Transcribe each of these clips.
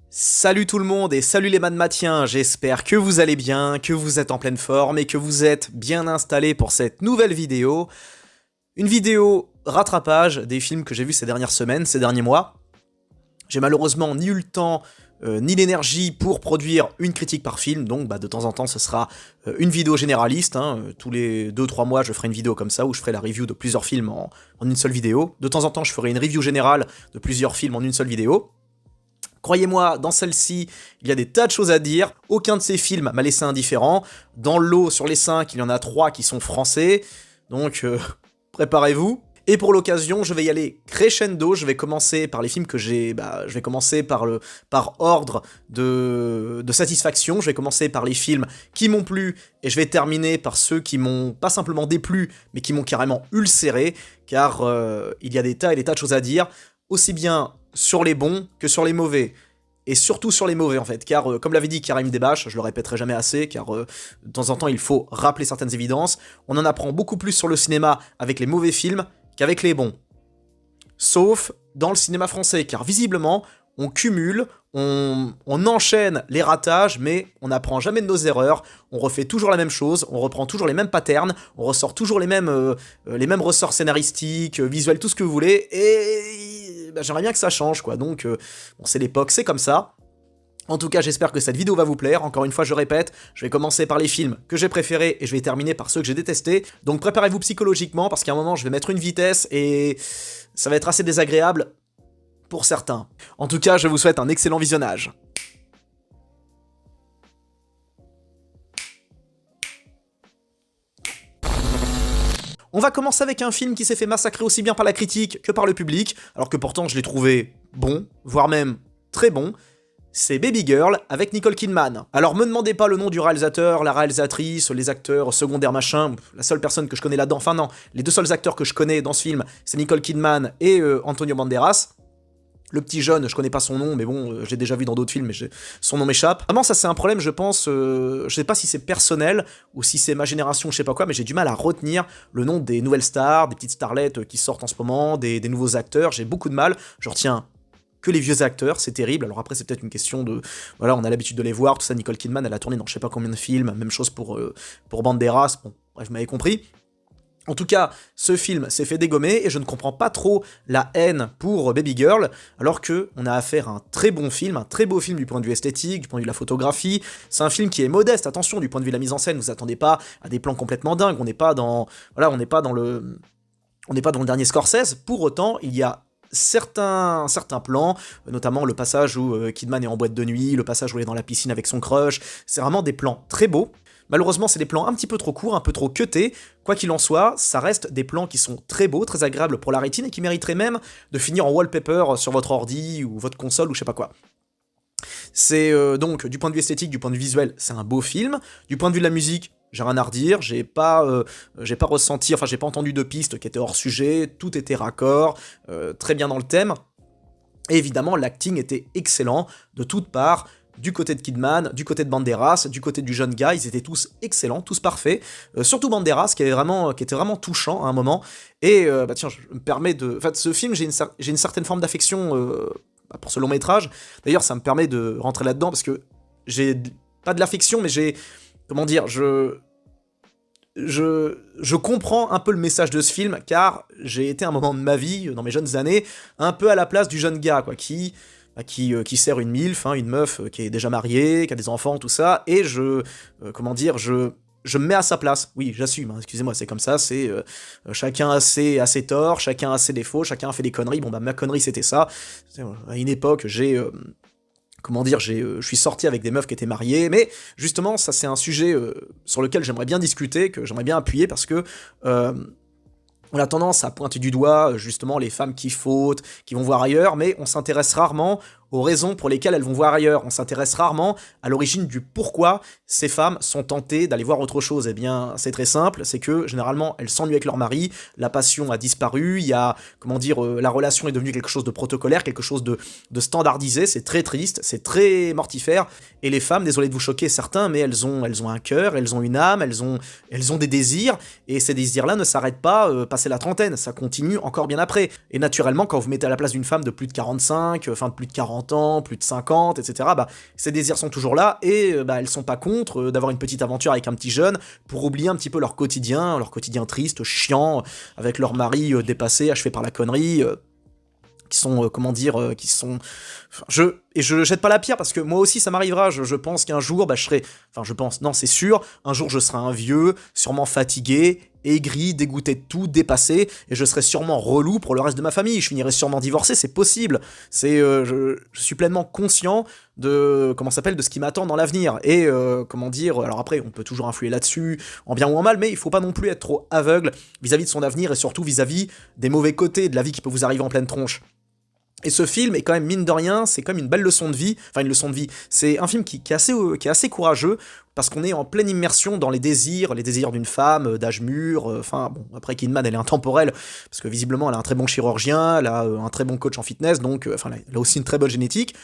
Salut tout le monde et salut les matmatiens, j'espère que vous allez bien, que vous êtes en pleine forme et que vous êtes bien installés pour cette nouvelle vidéo. Une vidéo rattrapage des films que j'ai vus ces dernières semaines, ces derniers mois. J'ai malheureusement ni eu le temps ni l'énergie pour produire une critique par film, donc de temps en temps ce sera une vidéo généraliste, tous les 2-3 mois je ferai une vidéo comme ça où je ferai la review de plusieurs films en une seule vidéo. De temps en temps je ferai une review générale de plusieurs films en une seule vidéo. Croyez-moi, dans celle-ci, il y a des tas de choses à dire. Aucun de ces films m'a laissé indifférent. Dans le lot, sur les 5, il y en a 3 qui sont français. Donc, préparez-vous. Et pour l'occasion, je vais y aller crescendo. Je vais commencer par les films que j'ai... je vais commencer par ordre de satisfaction. Je vais commencer par les films qui m'ont plu. Et je vais terminer par ceux qui m'ont pas simplement déplu, mais qui m'ont carrément ulcéré. Car il y a des tas et des tas de choses à dire. Aussi bien sur les bons que sur les mauvais. Et surtout sur les mauvais en fait, car comme l'avait dit Karim Debache, je le répéterai jamais assez, car de temps en temps il faut rappeler certaines évidences, on en apprend beaucoup plus sur le cinéma avec les mauvais films qu'avec les bons. Sauf dans le cinéma français, car visiblement, on cumule, on enchaîne les ratages, mais on n'apprend jamais de nos erreurs, on refait toujours la même chose, on reprend toujours les mêmes patterns, on ressort toujours les mêmes ressorts scénaristiques, visuels, tout ce que vous voulez, et j'aimerais bien que ça change, quoi. Donc, bon, c'est l'époque, c'est comme ça. En tout cas, j'espère que cette vidéo va vous plaire. Encore une fois, je répète, je vais commencer par les films que j'ai préférés et je vais terminer par ceux que j'ai détestés. Donc préparez-vous psychologiquement parce qu'à un moment, je vais mettre une vitesse et ça va être assez désagréable pour certains. En tout cas, je vous souhaite un excellent visionnage. On va commencer avec un film qui s'est fait massacrer aussi bien par la critique que par le public, alors que pourtant je l'ai trouvé bon, voire même très bon. C'est Baby Girl avec Nicole Kidman. Alors me demandez pas le nom du réalisateur, la réalisatrice, les acteurs secondaires machin, la seule personne que je connais là-dedans, enfin non, les deux seuls acteurs que je connais dans ce film, c'est Nicole Kidman et Antonio Banderas. Le petit jeune, je connais pas son nom, mais bon, j'ai déjà vu dans d'autres films, mais son nom m'échappe. Vraiment, ça c'est un problème, je pense, je sais pas si c'est personnel, ou si c'est ma génération, je sais pas quoi, mais j'ai du mal à retenir le nom des nouvelles stars, des petites starlettes qui sortent en ce moment, des nouveaux acteurs, j'ai beaucoup de mal, je retiens que les vieux acteurs, c'est terrible. Alors après, c'est peut-être une question de... Voilà, on a l'habitude de les voir, tout ça. Nicole Kidman, elle a tourné dans je sais pas combien de films, même chose pour Banderas, bon, bref, vous m'avez compris. En tout cas, ce film s'est fait dégommer, et je ne comprends pas trop la haine pour Baby Girl, alors que on a affaire à un très bon film, un très beau film du point de vue esthétique, du point de vue de la photographie. C'est un film qui est modeste, attention, du point de vue de la mise en scène, vous attendez pas à des plans complètement dingues, on n'est pas dans... Voilà, on n'est pas dans le dernier Scorsese, pour autant, il y a certains plans, notamment le passage où Kidman est en boîte de nuit, le passage où elle est dans la piscine avec son crush, c'est vraiment des plans très beaux. Malheureusement, c'est des plans un petit peu trop courts, un peu trop cutés. Quoi qu'il en soit, ça reste des plans qui sont très beaux, très agréables pour la rétine et qui mériteraient même de finir en wallpaper sur votre ordi ou votre console ou je sais pas quoi. C'est donc, du point de vue esthétique, du point de vue visuel, c'est un beau film. Du point de vue de la musique, j'ai rien à redire, j'ai pas ressenti, enfin j'ai pas entendu de pistes qui étaient hors sujet, tout était raccord, très bien dans le thème. Et évidemment, l'acting était excellent de toutes parts, du côté de Kidman, du côté de Banderas, du côté du jeune gars, ils étaient tous excellents, tous parfaits. Surtout Banderas, qui était vraiment touchant à un moment. Et tiens, je me permets de... Enfin, de ce film, j'ai une certaine forme d'affection pour ce long métrage. D'ailleurs, ça me permet de rentrer là-dedans, parce que j'ai pas de l'affection, mais j'ai... Comment dire, je comprends un peu le message de ce film, car j'ai été à un moment de ma vie, dans mes jeunes années, un peu à la place du jeune gars, quoi, qui sert une milf, une meuf qui est déjà mariée, qui a des enfants, tout ça, et je me mets à sa place. Oui, j'assume, excusez-moi, c'est comme ça, c'est chacun a ses torts, chacun a ses défauts, chacun a fait des conneries, bon ma connerie c'était ça. À une époque, je suis sorti avec des meufs qui étaient mariées, mais justement, ça c'est un sujet sur lequel j'aimerais bien discuter, que j'aimerais bien appuyer, parce que on a tendance à pointer du doigt, justement, les femmes qui fautent, qui vont voir ailleurs, mais on s'intéresse rarement aux raisons pour lesquelles elles vont voir ailleurs. On s'intéresse rarement à l'origine du pourquoi ces femmes sont tentées d'aller voir autre chose. Eh bien, c'est très simple, c'est que, généralement, elles s'ennuient avec leur mari, la passion a disparu, il y a, la relation est devenue quelque chose de protocolaire, quelque chose de standardisé, c'est très triste, c'est très mortifère, et les femmes, désolé de vous choquer certains, mais elles ont un cœur, elles ont une âme, elles ont des désirs, et ces désirs-là ne s'arrêtent pas passé la trentaine, ça continue encore bien après. Et naturellement, quand vous mettez à la place d'une femme de plus de 45, de plus de 40 40 ans, plus de 50, etc., bah, ces désirs sont toujours là, et bah, elles sont pas contre d'avoir une petite aventure avec un petit jeune, pour oublier un petit peu leur quotidien triste, chiant, avec leur mari dépassé, achevé par la connerie, qui sont, qui sont... Enfin, je jette pas la pierre, parce que moi aussi ça m'arrivera, je pense qu'un jour, bah je serai... Enfin je pense, non c'est sûr, un jour je serai un vieux, sûrement fatigué, aigri, dégoûté de tout, dépassé, et je serai sûrement relou pour le reste de ma famille, je finirai sûrement divorcé, c'est possible, je suis pleinement conscient de, de ce qui m'attend dans l'avenir, et alors après on peut toujours influer là-dessus, en bien ou en mal, mais il faut pas non plus être trop aveugle vis-à-vis de son avenir, et surtout vis-à-vis des mauvais côtés de la vie qui peut vous arriver en pleine tronche. Et ce film est quand même, mine de rien, c'est quand même une belle leçon de vie, enfin une leçon de vie, c'est un film qui est assez courageux, parce qu'on est en pleine immersion dans les désirs d'une femme d'âge mûr, enfin bon, après Kidman elle est intemporelle, parce que visiblement elle a un très bon chirurgien, elle a un très bon coach en fitness, donc enfin elle a aussi une très bonne génétique,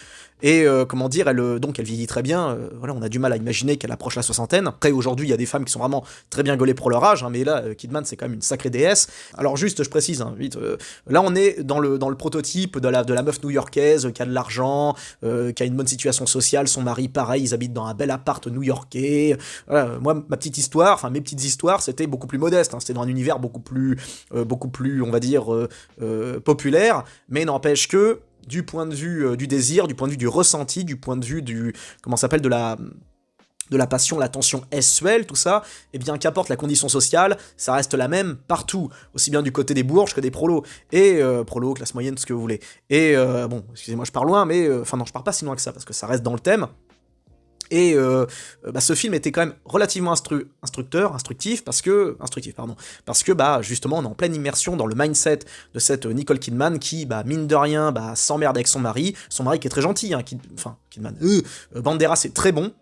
et donc elle vieillit très bien, voilà, on a du mal à imaginer qu'elle approche la soixantaine. Après aujourd'hui il y a des femmes qui sont vraiment très bien gaulées pour leur âge, hein, mais là Kidman c'est quand même une sacrée déesse. Alors juste je précise, hein, vite, là on est dans le prototype de la meuf new-yorkaise qui a de l'argent, qui a une bonne situation sociale, son mari pareil, ils habitent dans un bel appart new-yorkais. Voilà, moi ma petite histoire, enfin mes petites histoires c'était beaucoup plus modeste, hein, c'était dans un univers beaucoup plus on va dire populaire, mais n'empêche que du point de vue du désir, du point de vue du ressenti, du point de vue de la passion, la tension sexuelle, tout ça, et bien qu'apporte la condition sociale, ça reste la même partout, aussi bien du côté des bourges que des prolos, et prolos, classe moyenne, ce que vous voulez. Et bon, excusez-moi, je pars loin, mais enfin non, je pars pas si loin que ça, parce que ça reste dans le thème. Et ce film était quand même relativement instructif, parce que bah justement on est en pleine immersion dans le mindset de cette Nicole Kidman qui, bah mine de rien, bah s'emmerde avec son mari qui est très gentil, hein, Kidman, Banderas c'est très bon.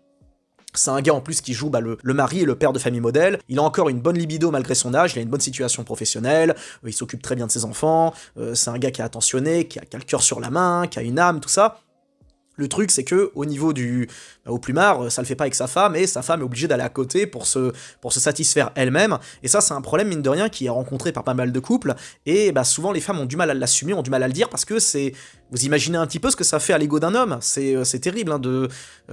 C'est un gars en plus qui joue le mari et le père de famille modèle. Il a encore une bonne libido malgré son âge, il a une bonne situation professionnelle, il s'occupe très bien de ses enfants, c'est un gars qui est attentionné, qui a le cœur sur la main, qui a une âme, tout ça. Le truc, c'est que au niveau au plumard, ça le fait pas avec sa femme, et sa femme est obligée d'aller à côté pour se satisfaire elle-même. Et ça, c'est un problème, mine de rien, qui est rencontré par pas mal de couples. Et bah, souvent, les femmes ont du mal à l'assumer, ont du mal à le dire, parce que c'est... Vous imaginez un petit peu ce que ça fait à l'ego d'un homme. C'est terrible, hein,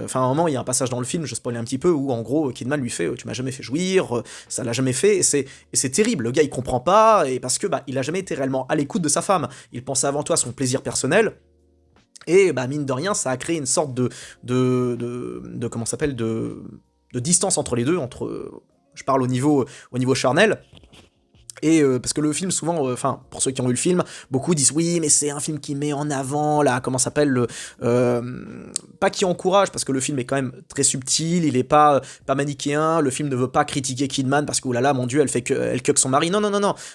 Enfin, à un moment, il y a un passage dans le film, je spoil un petit peu, où en gros, Kidman lui fait tu m'as jamais fait jouir, ça l'a jamais fait, et c'est terrible. Le gars, il comprend pas, et parce que bah, il a jamais été réellement à l'écoute de sa femme. Il pensait avant tout à son plaisir personnel. Et bah mine de rien, ça a créé une sorte de distance entre les deux, je parle au niveau charnel. Et parce que le film, souvent, pour ceux qui ont eu le film, beaucoup disent oui, mais c'est un film qui met en avant, pas qui encourage, parce que le film est quand même très subtil, il est pas manichéen, le film ne veut pas critiquer Kidman parce que, oulala, mon dieu, elle cuck son mari, non,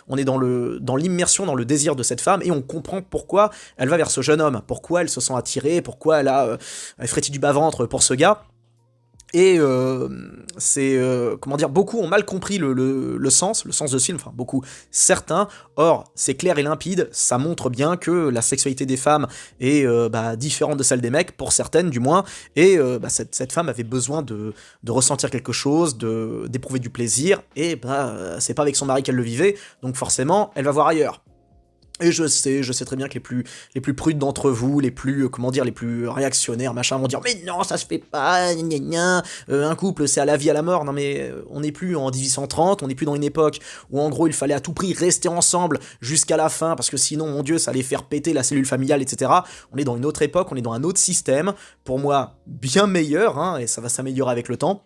on est dans l'immersion, dans le désir de cette femme, et on comprend pourquoi elle va vers ce jeune homme, pourquoi elle se sent attirée, pourquoi elle frétille du bas-ventre pour ce gars. Et beaucoup ont mal compris le sens de ce film, enfin beaucoup, certains. Or, c'est clair et limpide, ça montre bien que la sexualité des femmes est différente de celle des mecs, pour certaines du moins, et cette femme avait besoin de ressentir quelque chose, d'éprouver du plaisir, et c'est pas avec son mari qu'elle le vivait, donc forcément, elle va voir ailleurs. Et je sais très bien que les plus prudes d'entre vous, les plus réactionnaires, machin, vont dire mais non, ça se fait pas, gna gna, un couple c'est à la vie à la mort. Non mais on n'est plus en 1830, on n'est plus dans une époque où en gros il fallait à tout prix rester ensemble jusqu'à la fin parce que sinon mon dieu ça allait faire péter la cellule familiale, etc. On est dans une autre époque, on est dans un autre système, pour moi bien meilleur, hein, et ça va s'améliorer avec le temps.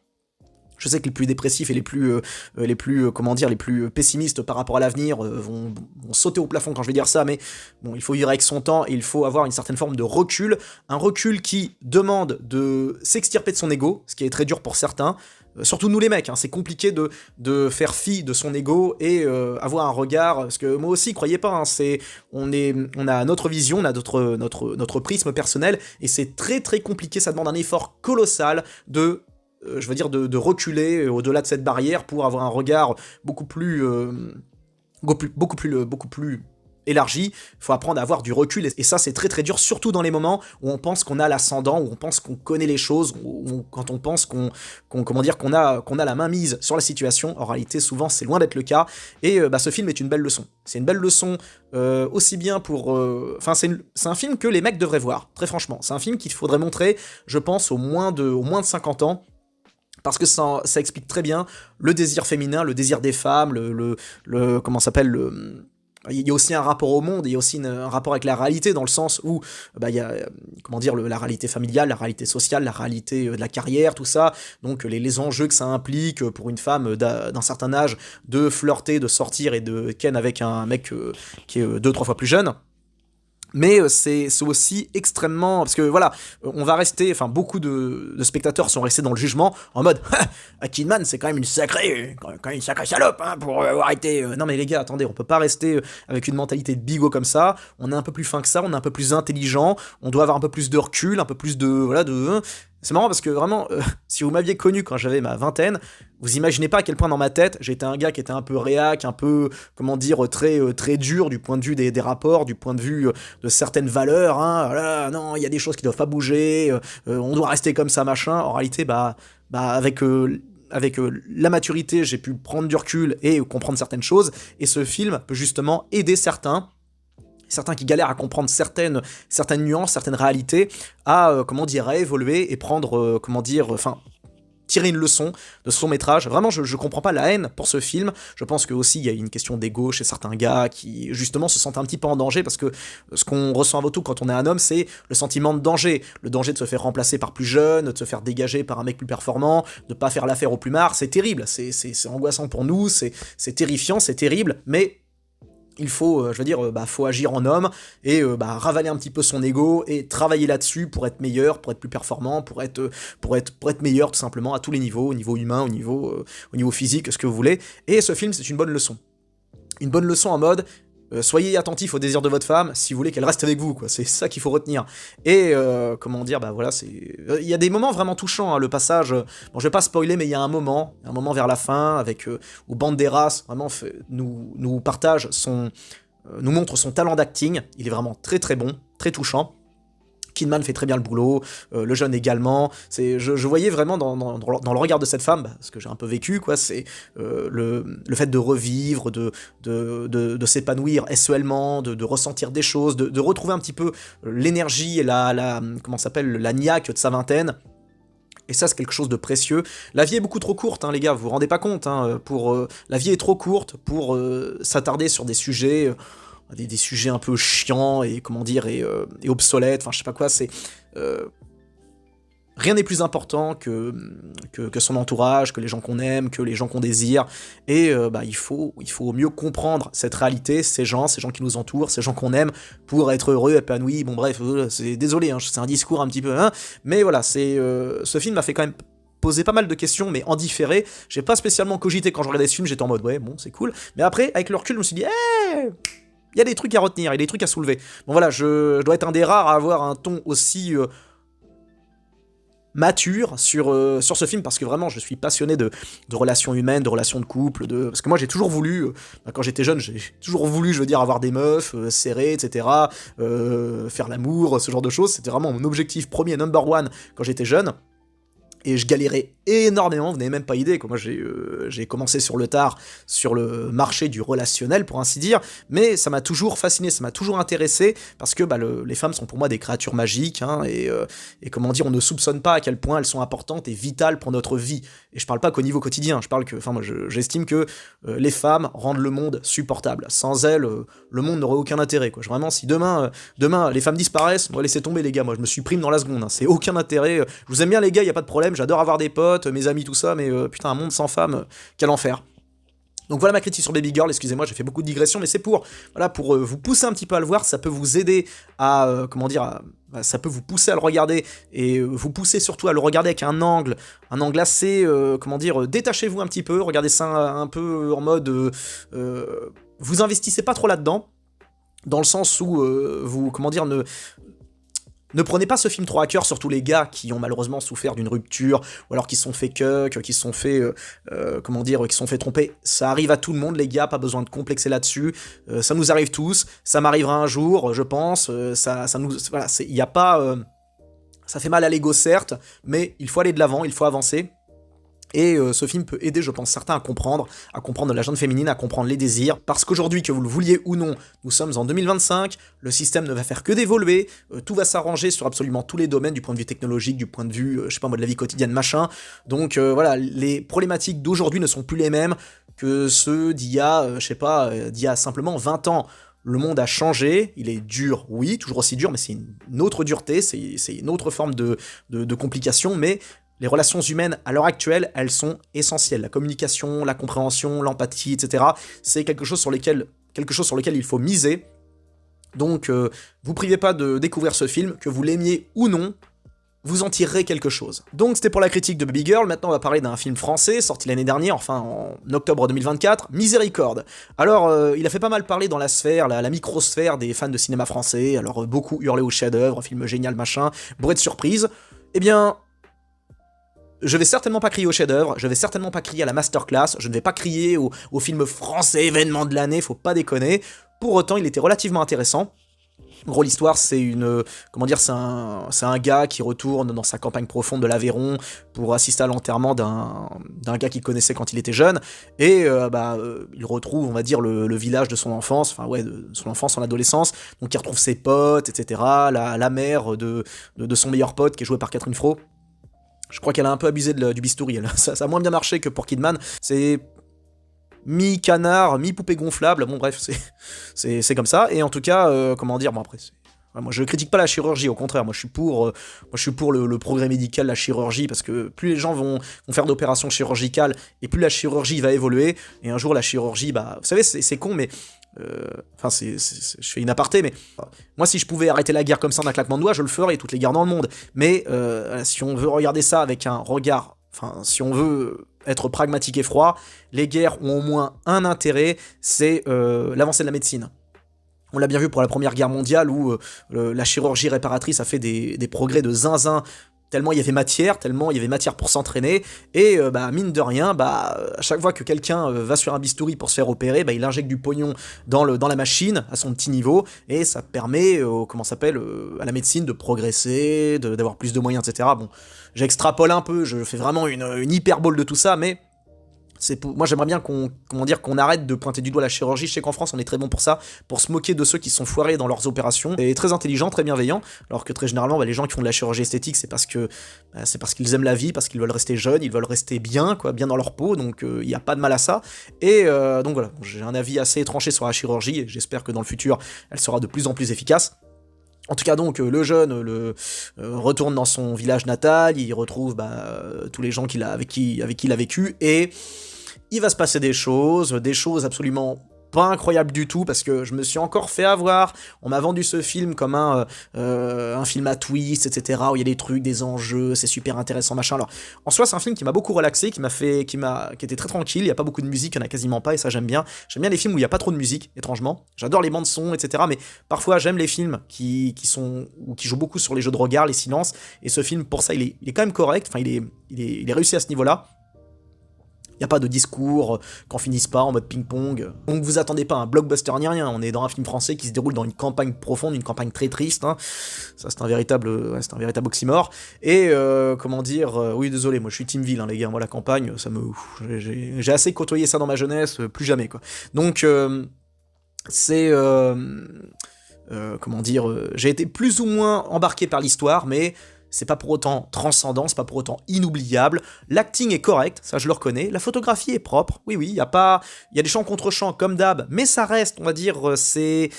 Je sais que les plus dépressifs et les plus pessimistes par rapport à l'avenir vont sauter au plafond quand je vais dire ça, mais bon, il faut vivre avec son temps et il faut avoir une certaine forme de recul, un recul qui demande de s'extirper de son ego, ce qui est très dur pour certains, surtout nous les mecs, hein, c'est compliqué de faire fi de son ego et avoir un regard, parce que moi aussi, croyez pas, hein, on a notre vision, on a notre prisme personnel, et c'est très très compliqué, ça demande un effort colossal de reculer au-delà de cette barrière pour avoir un regard beaucoup plus élargie, il faut apprendre à avoir du recul, et ça c'est très très dur, surtout dans les moments où on pense qu'on a l'ascendant, où on pense qu'on connaît les choses, quand on pense comment dire, qu'on a la main mise sur la situation. En réalité, souvent c'est loin d'être le cas, et ce film est une belle leçon. C'est une belle leçon aussi bien pour... Enfin, c'est un film que les mecs devraient voir, très franchement. C'est un film qu'il faudrait montrer, je pense, au moins de 50 ans, parce que ça explique très bien le désir féminin, le désir des femmes, comment s'appelle, il y a aussi un rapport au monde, il y a aussi un rapport avec la réalité, dans le sens où il y a comment dire, la réalité familiale, la réalité sociale, la réalité de la carrière, tout ça, donc les enjeux que ça implique pour une femme d'un certain âge de flirter, de sortir et de ken avec un mec qui est 2-3 fois plus jeune. Mais c'est aussi extrêmement... Parce que voilà, on va rester... Enfin, beaucoup de spectateurs sont restés dans le jugement, en mode « Kidman, c'est quand même une sacrée salope, hein, pour avoir été... Non mais les gars, attendez, on peut pas rester avec une mentalité de bigot comme ça, on est un peu plus fin que ça, on est un peu plus intelligent, on doit avoir un peu plus de recul, un peu plus de... Voilà, de... C'est marrant parce que vraiment, si vous m'aviez connu quand j'avais ma vingtaine, vous imaginez pas à quel point dans ma tête, j'étais un gars qui était un peu réac, un peu, comment dire, très dur du point de vue des rapports, du point de vue de certaines valeurs, hein, voilà, non, il y a des choses qui doivent pas bouger, on doit rester comme ça, machin. En réalité, avec la maturité, j'ai pu prendre du recul et comprendre certaines choses, et ce film peut justement aider certains qui galèrent à comprendre certaines nuances, certaines réalités, à, à évoluer et prendre, tirer une leçon de son métrage. Vraiment, je comprends pas la haine pour ce film. Je pense que aussi il y a une question d'ego chez certains gars qui, justement, se sentent un petit peu en danger, parce que ce qu'on ressent avant tout quand on est un homme, c'est le sentiment de danger. Le danger de se faire remplacer par plus jeune, de se faire dégager par un mec plus performant, de pas faire l'affaire au plumard. C'est terrible, c'est angoissant pour nous, c'est terrifiant, c'est terrible, mais... il faut, faut agir en homme et ravaler un petit peu son ego et travailler là-dessus pour être meilleur, pour être plus performant, pour être meilleur tout simplement à tous les niveaux, au niveau humain, au niveau physique, ce que vous voulez. Et ce film, c'est une bonne leçon. Une bonne leçon en mode... soyez attentifs au désir de votre femme si vous voulez qu'elle reste avec vous, quoi. C'est ça qu'il faut retenir. Et il y a des moments vraiment touchants, hein, le passage. Bon, je vais pas spoiler, mais il y a un moment vers la fin avec où Banderas vraiment nous montre son talent d'acting. Il est vraiment très très bon, très touchant. Kidman fait très bien le boulot, le jeune également. Je voyais vraiment dans le regard de cette femme, ce que j'ai un peu vécu, quoi, c'est le fait de revivre, de s'épanouir SELlement, de ressentir des choses, de retrouver un petit peu l'énergie et la niaque de sa vingtaine. Et ça, c'est quelque chose de précieux. La vie est beaucoup trop courte, hein, les gars, vous vous rendez pas compte. Hein, la vie est trop courte pour s'attarder sur des sujets... des sujets un peu chiants et et obsolètes, enfin je sais pas quoi, c'est... rien n'est plus important que son entourage, que les gens qu'on aime, que les gens qu'on désire, et il faut mieux comprendre cette réalité, ces gens qui nous entourent, ces gens qu'on aime, pour être heureux, épanoui, bon bref, c'est désolé, hein, c'est un discours un petit peu, hein, mais voilà, ce film m'a fait quand même poser pas mal de questions, mais en différé. J'ai pas spécialement cogité quand je regardais ce film, j'étais en mode ouais, bon, c'est cool, mais après, avec le recul, je me suis dit, il y a des trucs à retenir, il y a des trucs à soulever. Bon voilà, je dois être un des rares à avoir un ton aussi mature sur ce film, parce que vraiment je suis passionné de relations humaines, de relations de couple, parce que moi j'ai toujours voulu, quand j'étais jeune, j'ai toujours voulu, avoir des meufs, serrées, etc., faire l'amour, ce genre de choses. C'était vraiment mon objectif premier, number one, quand j'étais jeune. Et je galérais énormément, vous n'avez même pas idée, quoi. Moi j'ai commencé sur le tard, sur le marché du relationnel, pour ainsi dire, mais ça m'a toujours fasciné, ça m'a toujours intéressé, parce que les femmes sont pour moi des créatures magiques, hein, et on ne soupçonne pas à quel point elles sont importantes et vitales pour notre vie. Et je parle pas qu'au niveau quotidien, j'estime que les femmes rendent le monde supportable. Sans elles, le monde n'aurait aucun intérêt, quoi. Vraiment, si demain les femmes disparaissent, moi laissez tomber les gars, moi je me supprime dans la seconde, hein. C'est aucun intérêt. Je vous aime bien les gars, y a pas de problème, j'adore avoir des potes, mes amis, tout ça, mais putain, un monde sans femmes, quel enfer. Donc voilà ma critique sur Baby Girl, excusez-moi, j'ai fait beaucoup de digressions, mais c'est pour vous pousser un petit peu à le voir, ça peut vous aider à, ça peut vous pousser à le regarder, et vous pousser surtout à le regarder avec un angle assez, détachez-vous un petit peu, regardez ça un peu en mode, vous investissez pas trop là-dedans, dans le sens où, Ne prenez pas ce film trop à cœur, surtout les gars qui ont malheureusement souffert d'une rupture, ou alors qui se sont fait cuck, qui se sont fait, qui se sont fait tromper. Ça arrive à tout le monde, les gars, pas besoin de complexer là-dessus. Ça nous arrive tous, ça m'arrivera un jour, je pense. Voilà, il y a pas, ça fait mal à l'ego certes, mais il faut aller de l'avant, il faut avancer. Et ce film peut aider, je pense, certains à comprendre la jeune féminine, à comprendre les désirs, parce qu'aujourd'hui, que vous le vouliez ou non, nous sommes en 2025, le système ne va faire que d'évoluer, tout va s'arranger sur absolument tous les domaines, du point de vue technologique, du point de vue, je sais pas moi, de la vie quotidienne, machin. Donc voilà, les problématiques d'aujourd'hui ne sont plus les mêmes que ceux d'il y a, d'il y a simplement 20 ans. Le monde a changé, il est dur, oui, toujours aussi dur, mais c'est une autre dureté, c'est une autre forme de complication, mais les relations humaines, à l'heure actuelle, elles sont essentielles. La communication, la compréhension, l'empathie, etc. C'est quelque chose sur lequel il faut miser. Donc, vous privez pas de découvrir ce film, que vous l'aimiez ou non, vous en tirerez quelque chose. Donc c'était pour la critique de Baby Girl, maintenant on va parler d'un film français, sorti l'année dernière, enfin en octobre 2024, Miséricorde. Alors, il a fait pas mal parler dans la sphère, la microsphère des fans de cinéma français, alors beaucoup hurlé au chef-d'œuvre, film génial, machin, bourré de surprises. Eh bien, je vais certainement pas crier au chef-d'œuvre, je vais certainement pas crier à la masterclass, je ne vais pas crier au film français événement de l'année, faut pas déconner. Pour autant, il était relativement intéressant. En gros, l'histoire, c'est c'est un gars qui retourne dans sa campagne profonde de l'Aveyron pour assister à l'enterrement d'un gars qu'il connaissait quand il était jeune, et il retrouve, on va dire, le village de son enfance, de son enfance, son adolescence, donc il retrouve ses potes, etc., la mère de son meilleur pote, qui est joué par Catherine Fro. Je crois qu'elle a un peu abusé du bistouri, ça a moins bien marché que pour Kidman, c'est mi-canard, mi-poupée gonflable, bon bref, c'est comme ça, et en tout cas, moi je critique pas la chirurgie, au contraire, moi je suis pour le progrès médical, la chirurgie, parce que plus les gens vont faire d'opérations chirurgicales, et plus la chirurgie va évoluer, et un jour la chirurgie, vous savez, c'est con, mais je fais une aparté, mais moi si je pouvais arrêter la guerre comme ça d'un claquement de doigts, je le ferais, toutes les guerres dans le monde, mais si on veut regarder ça avec un regard, si on veut être pragmatique et froid, les guerres ont au moins un intérêt, c'est l'avancée de la médecine. On l'a bien vu pour la Première Guerre mondiale, où la chirurgie réparatrice a fait des progrès de zinzin, tellement il y avait matière pour s'entraîner, et mine de rien, à chaque fois que quelqu'un va sur un bistouri pour se faire opérer, il injecte du pognon dans la machine, à son petit niveau, et ça permet, à la médecine de progresser, d'avoir plus de moyens, etc. Bon, j'extrapole un peu, je fais vraiment une hyperbole de tout ça, mais moi j'aimerais bien qu'on arrête de pointer du doigt la chirurgie. Je sais qu'en France on est très bon pour ça, pour se moquer de ceux qui sont foirés dans leurs opérations, et très intelligents, très bienveillants, alors que très généralement les gens qui font de la chirurgie esthétique, c'est parce qu'ils aiment la vie, parce qu'ils veulent rester jeunes, ils veulent rester bien dans leur peau, donc il n'y a pas de mal à ça, et donc voilà, j'ai un avis assez tranché sur la chirurgie, et j'espère que dans le futur elle sera de plus en plus efficace. En tout cas donc, le jeune retourne dans son village natal, il retrouve tous les gens avec qui il a vécu, et il va se passer des choses absolument pas incroyables du tout, parce que je me suis encore fait avoir, on m'a vendu ce film comme un film à twist, etc., où il y a des trucs, des enjeux, c'est super intéressant, machin. Alors, en soi, c'est un film qui m'a beaucoup relaxé, qui était très tranquille, il y a pas beaucoup de musique, il y en a quasiment pas, et ça j'aime bien. J'aime bien les films où il y a pas trop de musique, étrangement. J'adore les bandes son, etc., mais parfois j'aime les films qui jouent beaucoup sur les jeux de regard, les silences, et ce film, pour ça, il est quand même correct, il est réussi à ce niveau-là. Il n'y a pas de discours qu'on finisse pas en mode ping-pong. Donc vous attendez pas à un blockbuster ni rien, on est dans un film français qui se déroule dans une campagne profonde, une campagne très triste, hein. Ça c'est un véritable oxymore. Et oui désolé, moi je suis Team Ville, hein, les gars, moi la campagne, j'ai assez côtoyé ça dans ma jeunesse, plus jamais quoi. Donc j'ai été plus ou moins embarqué par l'histoire, mais c'est pas pour autant transcendant, c'est pas pour autant inoubliable. L'acting est correct, ça je le reconnais. La photographie est propre, oui, il y a des champs contre champs comme d'hab, mais ça reste, on va dire, c'est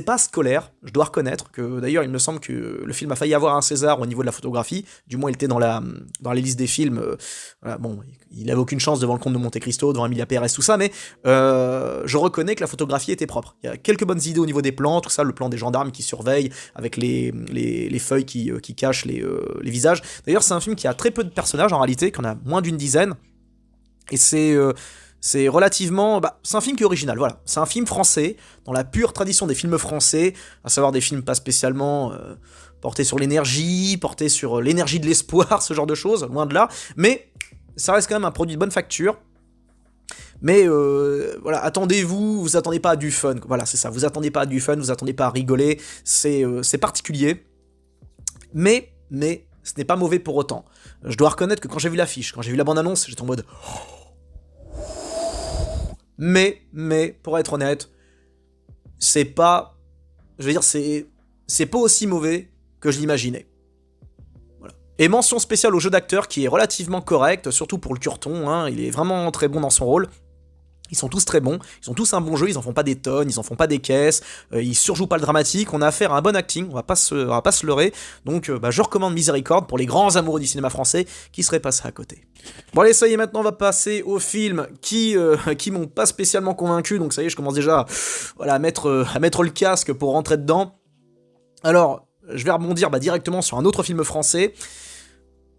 pas scolaire, je dois reconnaître que, d'ailleurs, il me semble que le film a failli avoir un César au niveau de la photographie, du moins il était dans les listes des films, il avait aucune chance devant le Comte de Monte-Cristo, devant Emilia Pérez, tout ça, mais je reconnais que la photographie était propre. Il y a quelques bonnes idées au niveau des plans, tout ça, le plan des gendarmes qui surveillent, avec les feuilles qui cachent les visages. D'ailleurs, c'est un film qui a très peu de personnages, en réalité, qu'on a moins d'une dizaine, et C'est relativement... c'est un film qui est original, voilà. C'est un film français, dans la pure tradition des films français, à savoir des films pas spécialement portés sur l'énergie, portés sur l'énergie de l'espoir, ce genre de choses, loin de là. Mais ça reste quand même un produit de bonne facture. Mais voilà, attendez-vous, vous attendez pas à du fun. Voilà, c'est ça, vous attendez pas à du fun, vous attendez pas à rigoler. C'est particulier. Mais ce n'est pas mauvais pour autant. Je dois reconnaître que quand j'ai vu l'affiche, quand j'ai vu la bande-annonce, j'étais en mode... Mais, pour être honnête, c'est pas... Je veux dire, c'est pas aussi mauvais que je l'imaginais. Voilà. Et mention spéciale au jeu d'acteur qui est relativement correct, surtout pour le Curton, hein, il est vraiment très bon dans son rôle. Ils sont tous très bons, ils ont tous un bon jeu, ils en font pas des tonnes, ils en font pas des caisses, ils surjouent pas le dramatique, on a affaire à un bon acting, on va pas se leurrer, donc je recommande Miséricorde pour les grands amoureux du cinéma français qui seraient passés à côté. Bon allez, ça y est, maintenant on va passer aux films qui m'ont pas spécialement convaincu, donc ça y est, je commence déjà à mettre le casque pour rentrer dedans. Alors, je vais rebondir directement sur un autre film français,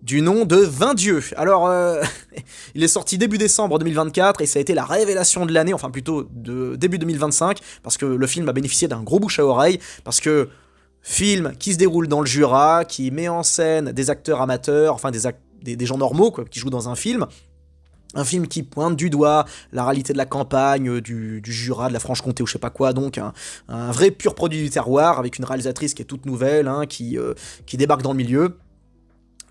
du nom de Vaindieux. Alors, il est sorti début décembre 2024 et ça a été la révélation de l'année, enfin plutôt de début 2025, parce que le film a bénéficié d'un gros bouche à oreille, parce que film qui se déroule dans le Jura, qui met en scène des acteurs amateurs, enfin des gens normaux quoi, qui jouent dans un film qui pointe du doigt la réalité de la campagne, du Jura, de la Franche-Comté ou je sais pas quoi, donc un vrai pur produit du terroir, avec une réalisatrice qui est toute nouvelle, hein, qui débarque dans le milieu.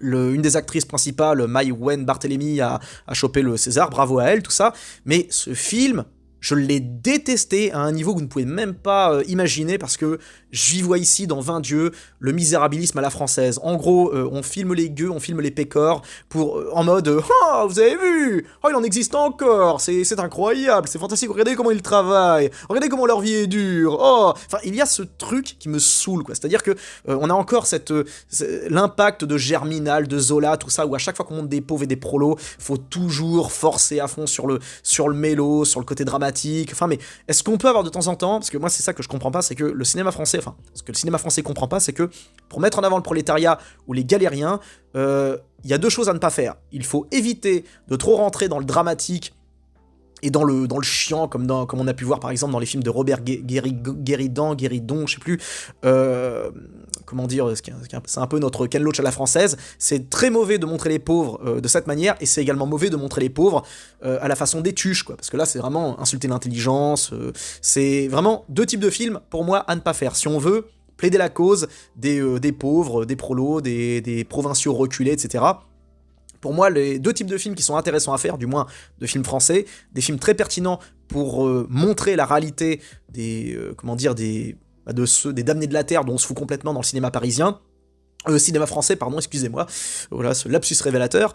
Une des actrices principales, Maïwenn Barthélemy, a chopé le César, bravo à elle, tout ça. Mais ce film, je l'ai détesté à un niveau que vous ne pouvez même pas imaginer, parce que j'y vois ici, dans Vaindieux, le misérabilisme à la française. En gros, on filme les gueux, on filme les pécores, en mode « Oh, vous avez vu? Oh, il en existe encore! C'est incroyable, c'est fantastique, regardez comment ils travaillent, regardez comment leur vie est dure, oh !» Enfin, il y a ce truc qui me saoule, quoi. C'est-à-dire que on a encore l'impact de Germinal, de Zola, tout ça, où à chaque fois qu'on monte des pauvres et des prolos, faut toujours forcer à fond sur le mélo, sur le côté dramatique. Enfin, mais est-ce qu'on peut avoir de temps en temps, parce que moi c'est ça que je comprends pas, c'est que le cinéma français, ce que le cinéma français comprend pas, c'est que pour mettre en avant le prolétariat ou les galériens, il y a deux choses à ne pas faire. Il faut éviter de trop rentrer dans le dramatique et dans le chiant, comme on a pu voir par exemple dans les films de Robert Guéridon, je sais plus, comment dire, c'est un peu notre Ken Loach à la française. C'est très mauvais de montrer les pauvres de cette manière, et c'est également mauvais de montrer les pauvres à la façon des tuches, quoi, parce que là c'est vraiment insulter l'intelligence, c'est vraiment deux types de films pour moi à ne pas faire. Si on veut plaider la cause des pauvres, des prolos, des provinciaux reculés, etc., pour moi, les deux types de films qui sont intéressants à faire, du moins de films français, des films très pertinents pour montrer la réalité des damnés de la terre dont on se fout complètement dans le cinéma parisien, cinéma français, pardon, excusez-moi, voilà, ce lapsus révélateur,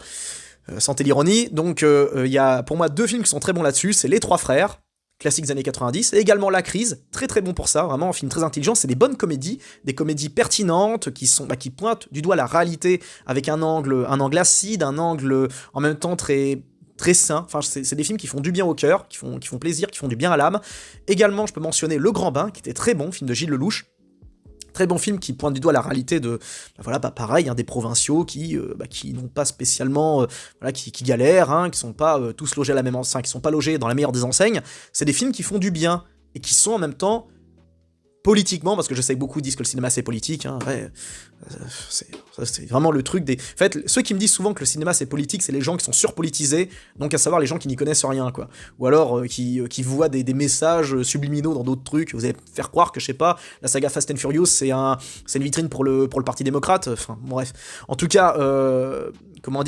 sentez l'ironie. Donc il y a pour moi deux films qui sont très bons là-dessus, c'est Les Trois Frères, classiques des années 90, et également La Crise, très très bon pour ça, vraiment un film très intelligent, c'est des bonnes comédies, des comédies pertinentes, qui pointent du doigt la réalité avec un angle acide, un angle en même temps très très sain, enfin c'est des films qui font du bien au cœur, qui font plaisir, qui font du bien à l'âme. Également je peux mentionner Le Grand Bain, qui était très bon, film de Gilles Lelouch, très bon film qui pointe du doigt la réalité de, pareil, hein, des provinciaux qui n'ont pas spécialement, qui galèrent, hein, qui sont pas tous logés à la même enseigne, qui sont pas logés dans la meilleure des enseignes. C'est des films qui font du bien et qui sont en même temps politiquement, parce que je sais que beaucoup disent que le cinéma c'est politique, hein, ouais, c'est vraiment le truc des... En fait, ceux qui me disent souvent que le cinéma c'est politique, c'est les gens qui sont surpolitisés, donc à savoir les gens qui n'y connaissent rien, quoi. Ou alors qui voient des messages subliminaux dans d'autres trucs, vous allez faire croire que, je sais pas, la saga Fast and Furious c'est une vitrine pour le Parti démocrate, enfin bref. En tout cas,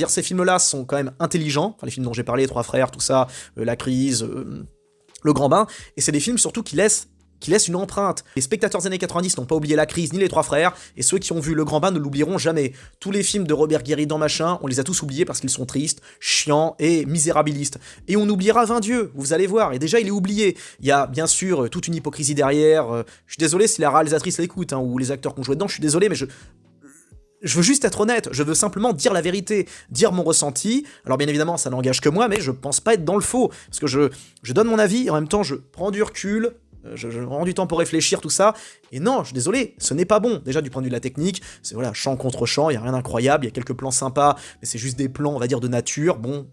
ces films-là sont quand même intelligents, enfin les films dont j'ai parlé, Trois Frères, tout ça, La Crise, Le Grand Bain, et c'est des films surtout qui laissent une empreinte. Les spectateurs des années 90 n'ont pas oublié La Crise ni Les Trois Frères, et ceux qui ont vu Le Grand Bain ne l'oublieront jamais. Tous les films de Robert Guéridon machin, on les a tous oubliés parce qu'ils sont tristes, chiants et misérabilistes. Et on oubliera Vaindieux, vous allez voir, et déjà il est oublié. Il y a bien sûr toute une hypocrisie derrière, je suis désolé si la réalisatrice l'écoute, hein, ou les acteurs qui ont joué dedans, je suis désolé, mais je veux juste être honnête, je veux simplement dire la vérité, dire mon ressenti. Alors bien évidemment, ça n'engage que moi, mais je pense pas être dans le faux, parce que je donne mon avis, et en même temps je prends du recul, je prends du temps pour réfléchir, tout ça, et non, je suis désolé, ce n'est pas bon. Déjà du point de vue de la technique, c'est voilà, champ contre champ, il y a rien d'incroyable, il y a quelques plans sympas, mais c'est juste des plans, on va dire, de nature, bon,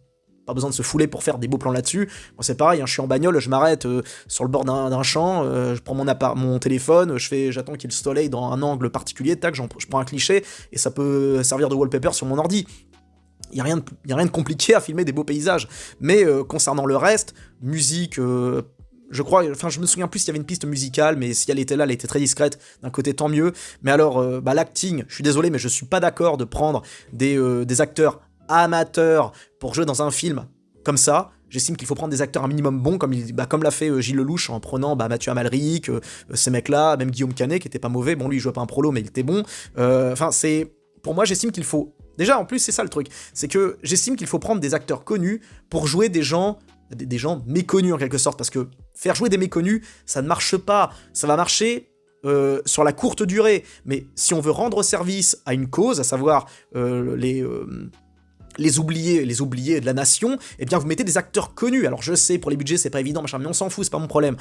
pas besoin de se fouler pour faire des beaux plans là-dessus. Moi c'est pareil, hein, je suis en bagnole, je m'arrête sur le bord d'un champ, je prends mon téléphone, j'attends qu'il y ait le soleil dans un angle particulier, tac, je prends un cliché, et ça peut servir de wallpaper sur mon ordi. Il y a rien de compliqué à filmer des beaux paysages. Mais concernant le reste, musique, je crois, enfin je me souviens plus s'il y avait une piste musicale, mais si elle était là, elle était très discrète. D'un côté, tant mieux. Mais alors, l'acting, je suis désolé, mais je suis pas d'accord de prendre des acteurs amateurs pour jouer dans un film comme ça. J'estime qu'il faut prendre des acteurs un minimum bons, comme l'a fait Gilles Lelouch en prenant Mathieu Amalric, ces mecs-là, même Guillaume Canet qui était pas mauvais. Bon, lui il jouait pas un prolo, mais il était bon. Enfin, pour moi, j'estime qu'il faut. Déjà, en plus, c'est ça le truc. C'est que j'estime qu'il faut prendre des acteurs connus pour jouer des gens méconnus en quelque sorte. Parce que faire jouer des méconnus, ça ne marche pas. Ça va marcher sur la courte durée. Mais si on veut rendre service à une cause, à savoir les oubliés de la nation, eh bien vous mettez des acteurs connus. Alors je sais, pour les budgets c'est pas évident, machin, mais on s'en fout, c'est pas mon problème.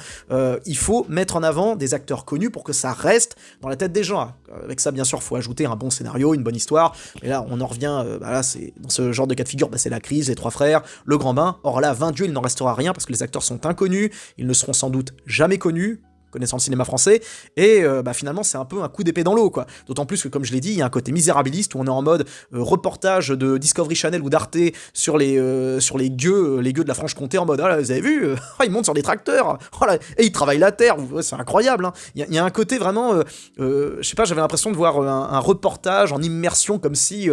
Il faut mettre en avant des acteurs connus pour que ça reste dans la tête des gens. Avec ça, bien sûr, faut ajouter un bon scénario, une bonne histoire. Mais là, on en revient, là, c'est dans ce genre de cas de figure, c'est la crise, les trois frères, le grand bain. Or là, 20 Dieu, il n'en restera rien parce que les acteurs sont inconnus, ils ne seront sans doute jamais connus, connaissant le cinéma français, et finalement c'est un peu un coup d'épée dans l'eau, quoi. D'autant plus que, comme je l'ai dit, il y a un côté misérabiliste où on est en mode reportage de Discovery Channel ou d'Arte sur les gueux de la Franche-Comté, en mode ah là, vous avez vu, ils montent sur des tracteurs, oh là, et ils travaillent la terre, c'est incroyable, hein. Il y a un côté vraiment, je sais pas, j'avais l'impression de voir un reportage en immersion comme si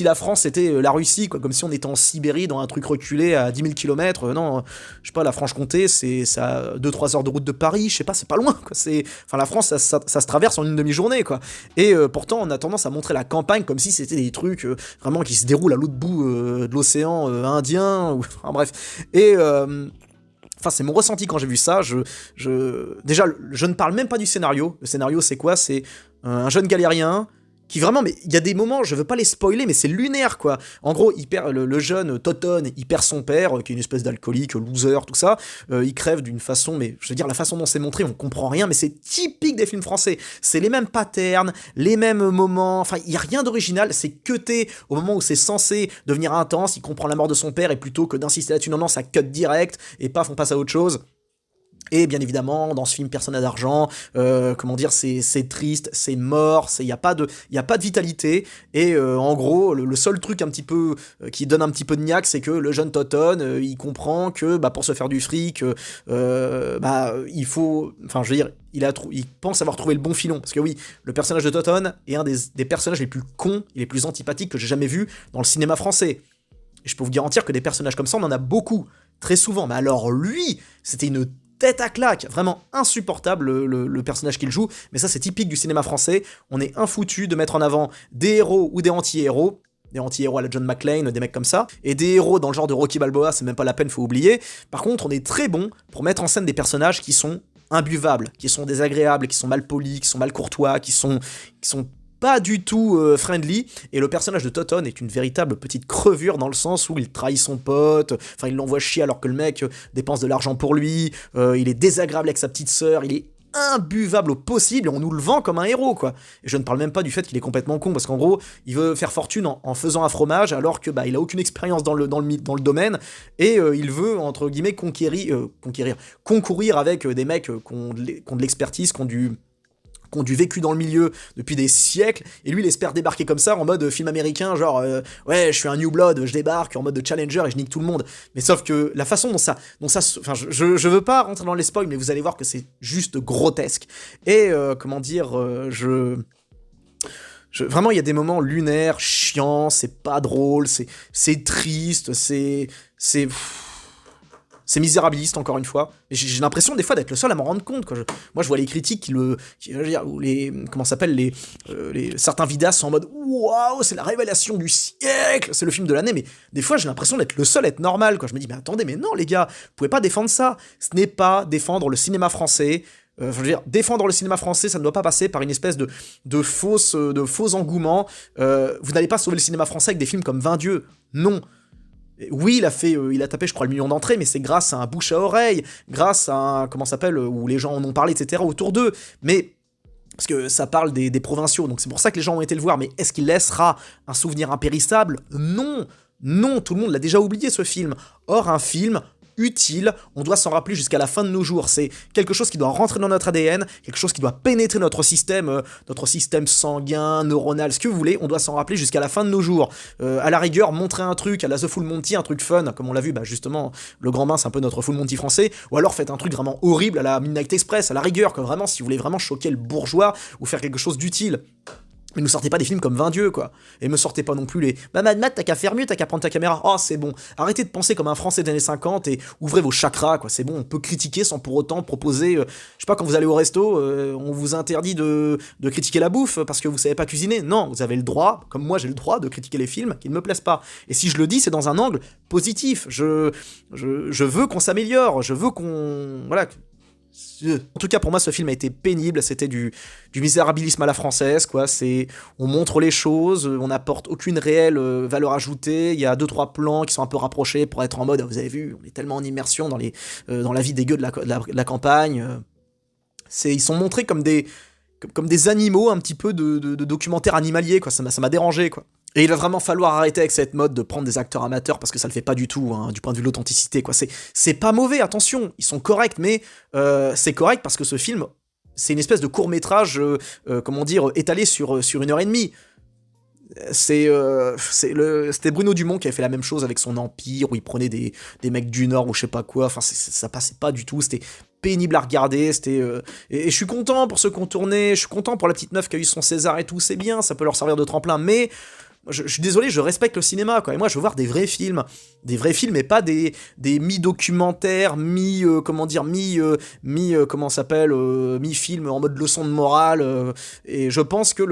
la France était la Russie, quoi, comme si on était en Sibérie dans un truc reculé à 10 000 km. Non, je sais pas, la Franche-Comté, c'est à 2-3 heures de route de Paris, je sais pas, c'est pas loin, quoi. Enfin, la France, ça se traverse en une demi-journée, quoi. Et pourtant, on a tendance à montrer la campagne comme si c'était des trucs vraiment qui se déroulent à l'autre bout de l'océan Indien, enfin bref. Et enfin, c'est mon ressenti quand j'ai vu ça. Déjà, je ne parle même pas du scénario. Le scénario, c'est quoi? C'est un jeune galérien qui vraiment, mais il y a des moments, je veux pas les spoiler, mais c'est lunaire, quoi. En gros, le jeune Toton, il perd son père, qui est une espèce d'alcoolique, loser, tout ça. Il crève d'une façon, mais je veux dire, la façon dont c'est montré, on comprend rien, mais c'est typique des films français. C'est les mêmes patterns, les mêmes moments, enfin, il y a rien d'original, c'est cuté au moment où c'est censé devenir intense, il comprend la mort de son père, et plutôt que d'insister là-dessus, non, ça cut direct, et paf, on passe à autre chose. Et bien évidemment, dans ce film, personne n'a d'argent, comment dire, c'est triste, c'est mort, il y a pas de vitalité, et en gros, le seul truc un petit peu, qui donne un petit peu de niaque, c'est que le jeune Toton, il comprend que, pour se faire du fric, il faut, enfin, je veux dire, il pense avoir trouvé le bon filon, parce que oui, le personnage de Toton est un des personnages les plus cons et les plus antipathiques que j'ai jamais vu dans le cinéma français. Et je peux vous garantir que des personnages comme ça, on en a beaucoup, très souvent, mais alors lui, c'était une tête à claque, vraiment insupportable le personnage qu'il joue, mais ça c'est typique du cinéma français, on est infoutu de mettre en avant des héros ou des anti-héros à la John McClane, des mecs comme ça, et des héros dans le genre de Rocky Balboa, c'est même pas la peine, faut oublier. Par contre, on est très bon pour mettre en scène des personnages qui sont imbuvables, qui sont désagréables, qui sont mal polis, qui sont mal courtois, qui sont pas du tout friendly, et le personnage de Toton est une véritable petite crevure dans le sens où il trahit son pote, enfin il l'envoie chier alors que le mec dépense de l'argent pour lui, il est désagréable avec sa petite sœur, il est imbuvable au possible et on nous le vend comme un héros, quoi. Et je ne parle même pas du fait qu'il est complètement con, parce qu'en gros il veut faire fortune en faisant un fromage alors que il a aucune expérience dans le domaine, et il veut entre guillemets concourir avec des mecs qui ont de l'expertise, qui ont du vécu dans le milieu depuis des siècles, et lui il espère débarquer comme ça en mode film américain, genre ouais, je suis un New Blood, je débarque en mode de challenger et je nique tout le monde. Mais sauf que la façon dont ça enfin je veux pas rentrer dans les spoils, mais vous allez voir que c'est juste grotesque. Et comment dire, vraiment il y a des moments lunaires, chiants, c'est pas drôle, c'est triste, c'est misérabiliste, encore une fois. J'ai l'impression des fois d'être le seul à m'en rendre compte, quoi. Moi je vois les critiques ou certains vidéastes sont en mode waouh, c'est la révélation du siècle, c'est le film de l'année, mais des fois j'ai l'impression d'être le seul à être normal, quoi. Je me dis mais attendez, mais non les gars, vous pouvez pas défendre ça. Ce n'est pas défendre le cinéma français. Je veux dire, défendre le cinéma français, ça ne doit pas passer par une espèce de faux engouement. Vous n'allez pas sauver le cinéma français avec des films comme 20 Dieu. Non. Oui, il a tapé, je crois, le million d'entrées, mais c'est grâce à un bouche à oreille, grâce à un, comment ça s'appelle, où les gens en ont parlé, etc., autour d'eux. Mais, parce que ça parle des provinciaux, donc c'est pour ça que les gens ont été le voir, mais est-ce qu'il laissera un souvenir impérissable ? Non. Non, tout le monde l'a déjà oublié ce film. Or, un film utile, on doit s'en rappeler jusqu'à la fin de nos jours. C'est quelque chose qui doit rentrer dans notre ADN, quelque chose qui doit pénétrer notre système sanguin, neuronal, ce que vous voulez, on doit s'en rappeler jusqu'à la fin de nos jours. À la rigueur, montrer un truc à la The Full Monty, un truc fun, comme on l'a vu, bah justement, Le Grand Bain, c'est un peu notre Full Monty français, ou alors faites un truc vraiment horrible à la Midnight Express, à la rigueur, que vraiment, si vous voulez vraiment choquer le bourgeois, ou faire quelque chose d'utile. Mais ne sortez pas des films comme 20 dieux, quoi. Et me sortez pas non plus les « Bah Mad Mad, t'as qu'à faire mieux, t'as qu'à prendre ta caméra. Oh, c'est bon. Arrêtez de penser comme un Français des années 50 et ouvrez vos chakras, quoi. C'est bon, on peut critiquer sans pour autant proposer... je sais pas, quand vous allez au resto, on vous interdit de critiquer la bouffe parce que vous savez pas cuisiner. Non, vous avez le droit, comme moi j'ai le droit, de critiquer les films qui ne me plaisent pas. Et si je le dis, c'est dans un angle positif. Je veux qu'on s'améliore, je veux qu'on... Voilà... En tout cas, pour moi, ce film a été pénible. C'était du misérabilisme à la française, quoi. On montre les choses, on n'apporte aucune réelle valeur ajoutée. Il y a 2-3 plans qui sont un peu rapprochés pour être en mode, vous avez vu, on est tellement en immersion dans la vie des gueux de la campagne. Ils sont montrés comme des animaux, un petit peu de documentaire animalier, quoi. Ça m'a dérangé, quoi. Et il va vraiment falloir arrêter avec cette mode de prendre des acteurs amateurs parce que ça le fait pas du tout, hein, du point de vue de l'authenticité, quoi. C'est pas mauvais, attention, ils sont corrects, mais c'est correct parce que ce film, c'est une espèce de court-métrage, étalé sur 1h30. C'était Bruno Dumont qui avait fait la même chose avec son Empire, où il prenait des mecs du Nord ou je sais pas quoi, enfin ça passait pas du tout, c'était pénible à regarder, et je suis content pour ceux qui ont tourné, je suis content pour la petite meuf qui a eu son César et tout, c'est bien, ça peut leur servir de tremplin, mais je suis désolé, je respecte le cinéma, quoi, et moi je veux voir des vrais films et pas des mi-documentaires, mi-film en mode leçon de morale, et je pense que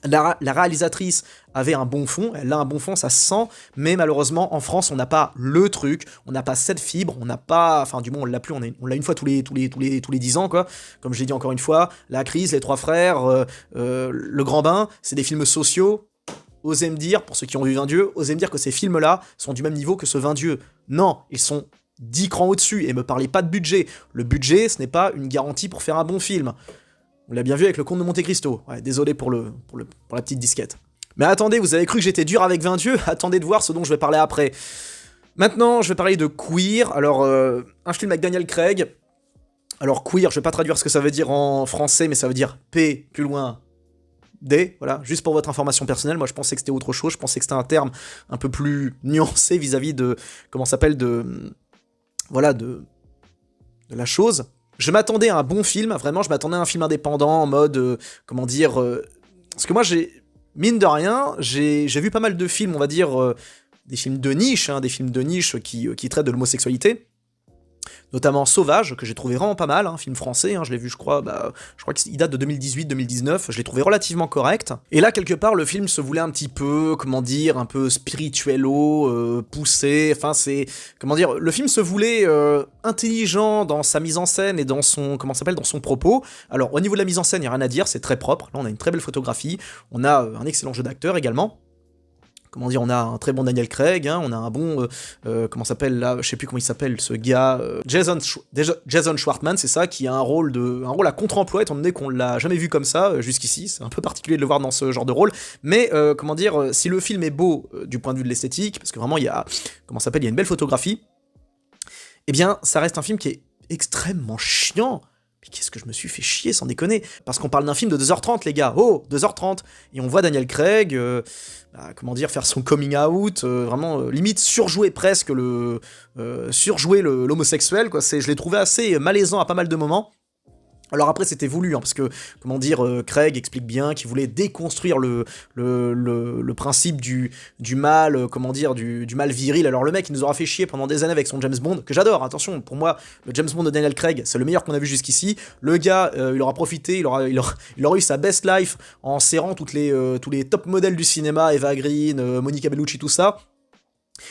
la réalisatrice avait un bon fond, elle a un bon fond, ça se sent, mais malheureusement, en France, on n'a pas le truc, on n'a pas cette fibre, on n'a pas, enfin, du moins, on l'a plus, on l'a une fois tous les 10 ans, quoi. Comme j'ai dit encore une fois, La Crise, Les Trois Frères, Le Grand Bain, c'est des films sociaux. Osez me dire, pour ceux qui ont vu 20 dieux, osez me dire que ces films-là sont du même niveau que ce 20 dieux. Non, ils sont 10 crans au-dessus, et me parlez pas de budget. Le budget, ce n'est pas une garantie pour faire un bon film. On l'a bien vu avec Le Comte de Monte Cristo. Ouais, désolé pour la petite disquette. Mais attendez, vous avez cru que j'étais dur avec 20 dieux? Attendez de voir ce dont je vais parler après. Maintenant, je vais parler de Queer. Alors, un film avec Daniel Craig. Alors, Queer, je vais pas traduire ce que ça veut dire en français, mais ça veut dire P, plus loin, D, voilà, juste pour votre information personnelle. Moi, je pensais que c'était autre chose. Je pensais que c'était un terme un peu plus nuancé vis-à-vis de... de la chose. Je m'attendais à un bon film, vraiment, je m'attendais à un film indépendant, en mode, parce que moi, mine de rien, j'ai vu pas mal de films, on va dire, des films de niche, hein, qui traitent de l'homosexualité, notamment Sauvage, que j'ai trouvé vraiment pas mal, un film français, hein, je l'ai vu, je crois qu'il date de 2018-2019, je l'ai trouvé relativement correct. Et là, quelque part, le film se voulait un petit peu, un peu spirituello, poussé, enfin, le film se voulait intelligent dans sa mise en scène et dans son, dans son propos. Alors, au niveau de la mise en scène, il n'y a rien à dire, c'est très propre, là, on a une très belle photographie, on a un excellent jeu d'acteur également. On a un très bon Daniel Craig, hein, on a un bon, je sais plus comment il s'appelle, ce gars, Jason Schwartzman, c'est ça, qui a un rôle à contre-emploi, étant donné qu'on l'a jamais vu comme ça, jusqu'ici, c'est un peu particulier de le voir dans ce genre de rôle, mais, si le film est beau, du point de vue de l'esthétique, parce que vraiment, il y a une belle photographie, eh bien, ça reste un film qui est extrêmement chiant. Mais qu'est-ce que je me suis fait chier, sans déconner. Parce qu'on parle d'un film de 2h30, les gars. Oh, 2h30. Et on voit Daniel Craig, faire son coming out, vraiment, limite, surjouer presque l'homosexuel, quoi. Je l'ai trouvé assez malaisant à pas mal de moments. Alors après, c'était voulu, hein, parce que, Craig explique bien qu'il voulait déconstruire le principe du mal, du mal viril. Alors le mec, il nous aura fait chier pendant des années avec son James Bond, que j'adore, attention, pour moi, le James Bond de Daniel Craig, c'est le meilleur qu'on a vu jusqu'ici. Le gars, il aura profité, il aura eu sa best life en serrant tous les top modèles du cinéma, Eva Green, Monica Bellucci, tout ça.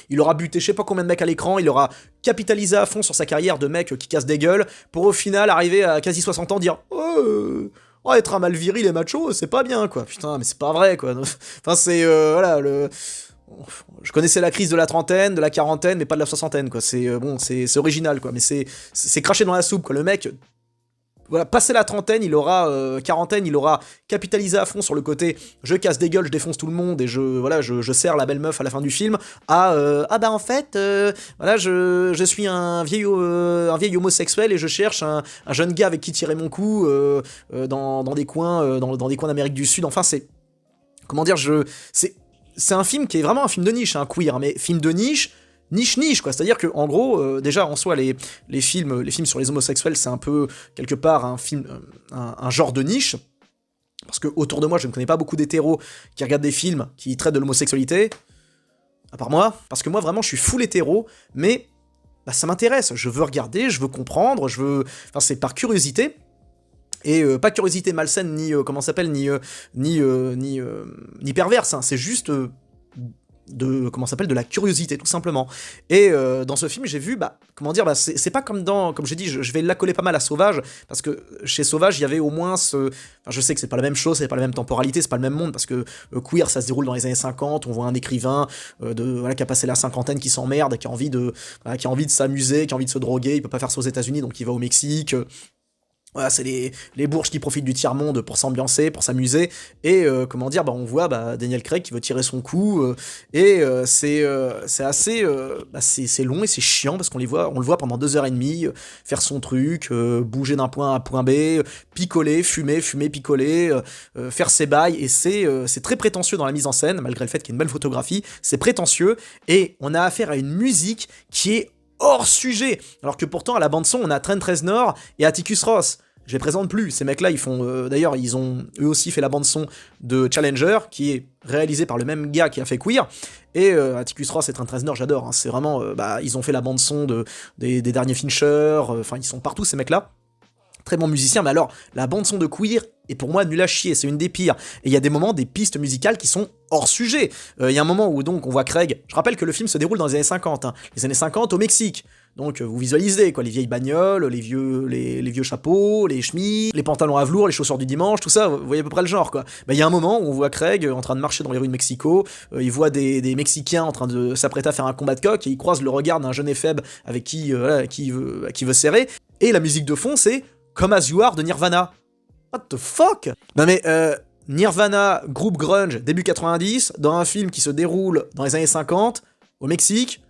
Il aura buté je sais pas combien de mecs à l'écran, il aura capitalisé à fond sur sa carrière de mec qui casse des gueules, pour au final arriver à quasi 60 ans dire « être un mal viril et macho, c'est pas bien, quoi. Putain, mais c'est pas vrai, quoi. » Enfin, je connaissais la crise de la trentaine, de la quarantaine, mais pas de la soixantaine, quoi. C'est original, quoi. Mais c'est craché dans la soupe, quoi. Le mec... voilà, passé la trentaine, il aura quarantaine, il aura capitalisé à fond sur le côté je casse des gueules, je défonce tout le monde et je serre la belle meuf à la fin du film ah bah en fait voilà je suis un vieil homosexuel et je cherche un jeune gars avec qui tirer mon coup dans des coins dans des coins d'Amérique du Sud. Enfin c'est comment dire c'est un film qui est vraiment un film de niche, un queer, mais film de niche quoi, c'est-à-dire que en gros déjà en soi les films sur les homosexuels c'est un peu quelque part un film un genre de niche. Parce que autour de moi, je ne connais pas beaucoup d'hétéros qui regardent des films qui traitent de l'homosexualité, à part moi, parce que moi vraiment je suis full hétéro, mais bah, ça m'intéresse, je veux regarder, je veux comprendre, enfin c'est par curiosité, et pas curiosité malsaine, ni comment ça s'appelle, ni perverse, hein, c'est juste de la curiosité tout simplement. Et dans ce film j'ai vu c'est pas comme j'ai dit, je vais l'accoler pas mal à Sauvage, parce que chez Sauvage il y avait au moins je sais que c'est pas la même chose, c'est pas la même temporalité, c'est pas le même monde, parce que Queer ça se déroule dans les années 50, on voit un écrivain qui a passé la cinquantaine, qui s'emmerde, qui a envie de s'amuser, qui a envie de se droguer, il peut pas faire ça aux États-Unis donc il va au Mexique. Voilà, c'est les bourges qui profitent du tiers-monde pour s'ambiancer, pour s'amuser, et on voit Daniel Craig qui veut tirer son coup, c'est assez, c'est long et c'est chiant, parce on le voit pendant 2h30, faire son truc, bouger d'un point A à un point B, picoler, fumer, picoler, faire ses bails, et c'est très prétentieux dans la mise en scène, malgré le fait qu'il y ait une belle photographie, c'est prétentieux, et on a affaire à une musique qui est hors sujet, alors que pourtant à la bande son on a Trent Reznor et Atticus Ross. Je les présente plus, ces mecs là ils font d'ailleurs ils ont eux aussi fait la bande son de Challenger, qui est réalisé par le même gars qui a fait Queer, et Atticus Ross et Trent Reznor j'adore, hein. C'est vraiment ils ont fait la bande son des derniers Fincher, enfin ils sont partout ces mecs là, très bons musiciens. Mais alors la bande son de Queer est pour moi nulle à chier, c'est une des pires, et il y a des moments, des pistes musicales qui sont hors sujet. Il y a un moment où donc on voit Craig, je rappelle que le film se déroule dans les années 50, hein, les années 50 au Mexique, donc vous visualisez quoi, les vieilles bagnoles, les vieux chapeaux, les chemises, les pantalons à velours, les chaussures du dimanche, tout ça, vous voyez à peu près le genre quoi. Il y a un moment où on voit Craig en train de marcher dans les rues de Mexico, il voit des Mexicains en train de s'apprêter à faire un combat de coq, et il croise le regard d'un jeune éphèbe avec qui veut serrer, et la musique de fond c'est Come As You Are de Nirvana. What the fuck? Non mais Nirvana, groupe grunge, début 90, dans un film qui se déroule dans les années 50, au Mexique,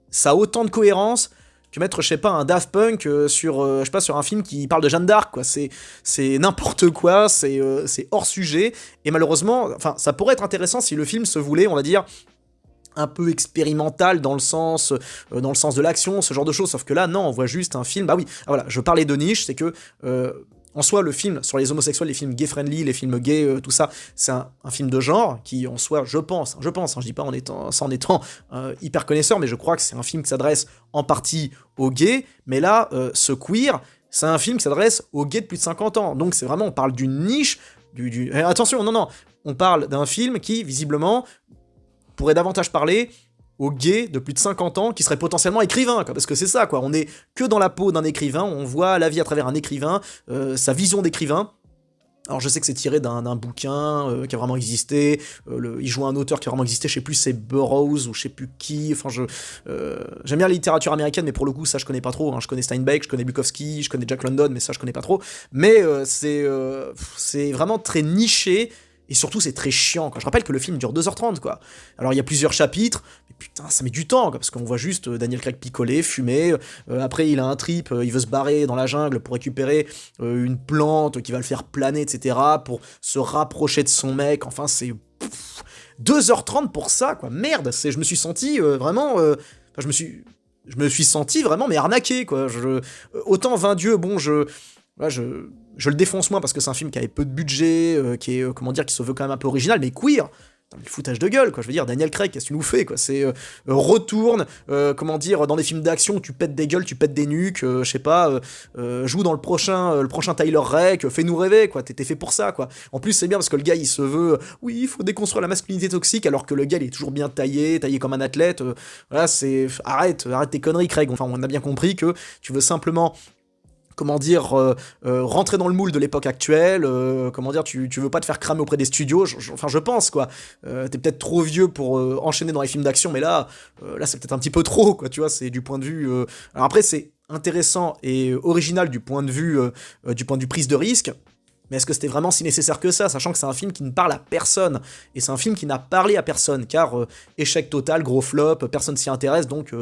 ça a autant de cohérence que mettre, je sais pas, un Daft Punk sur un film qui parle de Jeanne d'Arc, quoi. C'est n'importe quoi, c'est hors sujet, et malheureusement, enfin, ça pourrait être intéressant si le film se voulait, on va dire, un peu expérimental dans le sens de l'action, ce genre de choses, sauf que là, non, on voit juste un film, voilà, je parlais de niche, c'est que en soi, le film sur les homosexuels, les films gay-friendly, les films gays, tout ça, c'est un film de genre qui, en soi, je pense, je dis pas en étant hyper connaisseur, mais je crois que c'est un film qui s'adresse en partie aux gays, mais là, ce Queer, c'est un film qui s'adresse aux gays de plus de 50 ans, donc c'est vraiment, on parle d'une niche, attention, non, on parle d'un film qui, visiblement, pourrait davantage parler aux gays de plus de 50 ans qui seraient potentiellement écrivains, quoi, parce que c'est ça, quoi. On est que dans la peau d'un écrivain, on voit la vie à travers un écrivain, sa vision d'écrivain. Alors je sais que c'est tiré d'un bouquin qui a vraiment existé, il joue un auteur qui a vraiment existé, je sais plus c'est Burroughs ou je sais plus qui, enfin j'aime bien la littérature américaine, mais pour le coup ça je connais pas trop, hein. Je connais Steinbeck, je connais Bukowski, je connais Jack London, mais ça je connais pas trop, mais c'est vraiment très niché. Et surtout, c'est très chiant, quoi. Je rappelle que le film dure 2h30, quoi. Alors, il y a plusieurs chapitres, mais putain, ça met du temps, quoi, parce qu'on voit juste Daniel Craig picoler, fumer, après, il a un trip, il veut se barrer dans la jungle pour récupérer une plante qui va le faire planer, etc., pour se rapprocher de son mec, enfin, c'est... 2h30 pour ça, quoi, merde, je me suis senti vraiment... je me suis senti vraiment, mais arnaqué, quoi. Autant 20 dieux, bon, je le défonce moins parce que c'est un film qui avait peu de budget, qui se veut quand même un peu original, mais Queer, le foutage de gueule, quoi. Je veux dire, Daniel Craig, qu'est-ce que tu nous fais, quoi? C'est retourne, dans des films d'action où tu pètes des gueules, tu pètes des nuques, je sais pas, joue dans le prochain Tyler Rake, fais-nous rêver, quoi. T'es fait pour ça, quoi. En plus, c'est bien parce que le gars, il se veut, oui, il faut déconstruire la masculinité toxique, alors que le gars, il est toujours bien taillé comme un athlète. Voilà, arrête tes conneries, Craig. Enfin, on a bien compris que tu veux simplement rentrer dans le moule de l'époque actuelle, tu veux pas te faire cramer auprès des studios, je pense, quoi. T'es peut-être trop vieux pour enchaîner dans les films d'action, mais là c'est peut-être un petit peu trop, quoi, tu vois, c'est du point de vue... Alors après, c'est intéressant et original du point de vue prise de risque. Mais est-ce que c'était vraiment si nécessaire que ça, sachant que c'est un film qui ne parle à personne, et c'est un film qui n'a parlé à personne, car échec total, gros flop, personne s'y intéresse, donc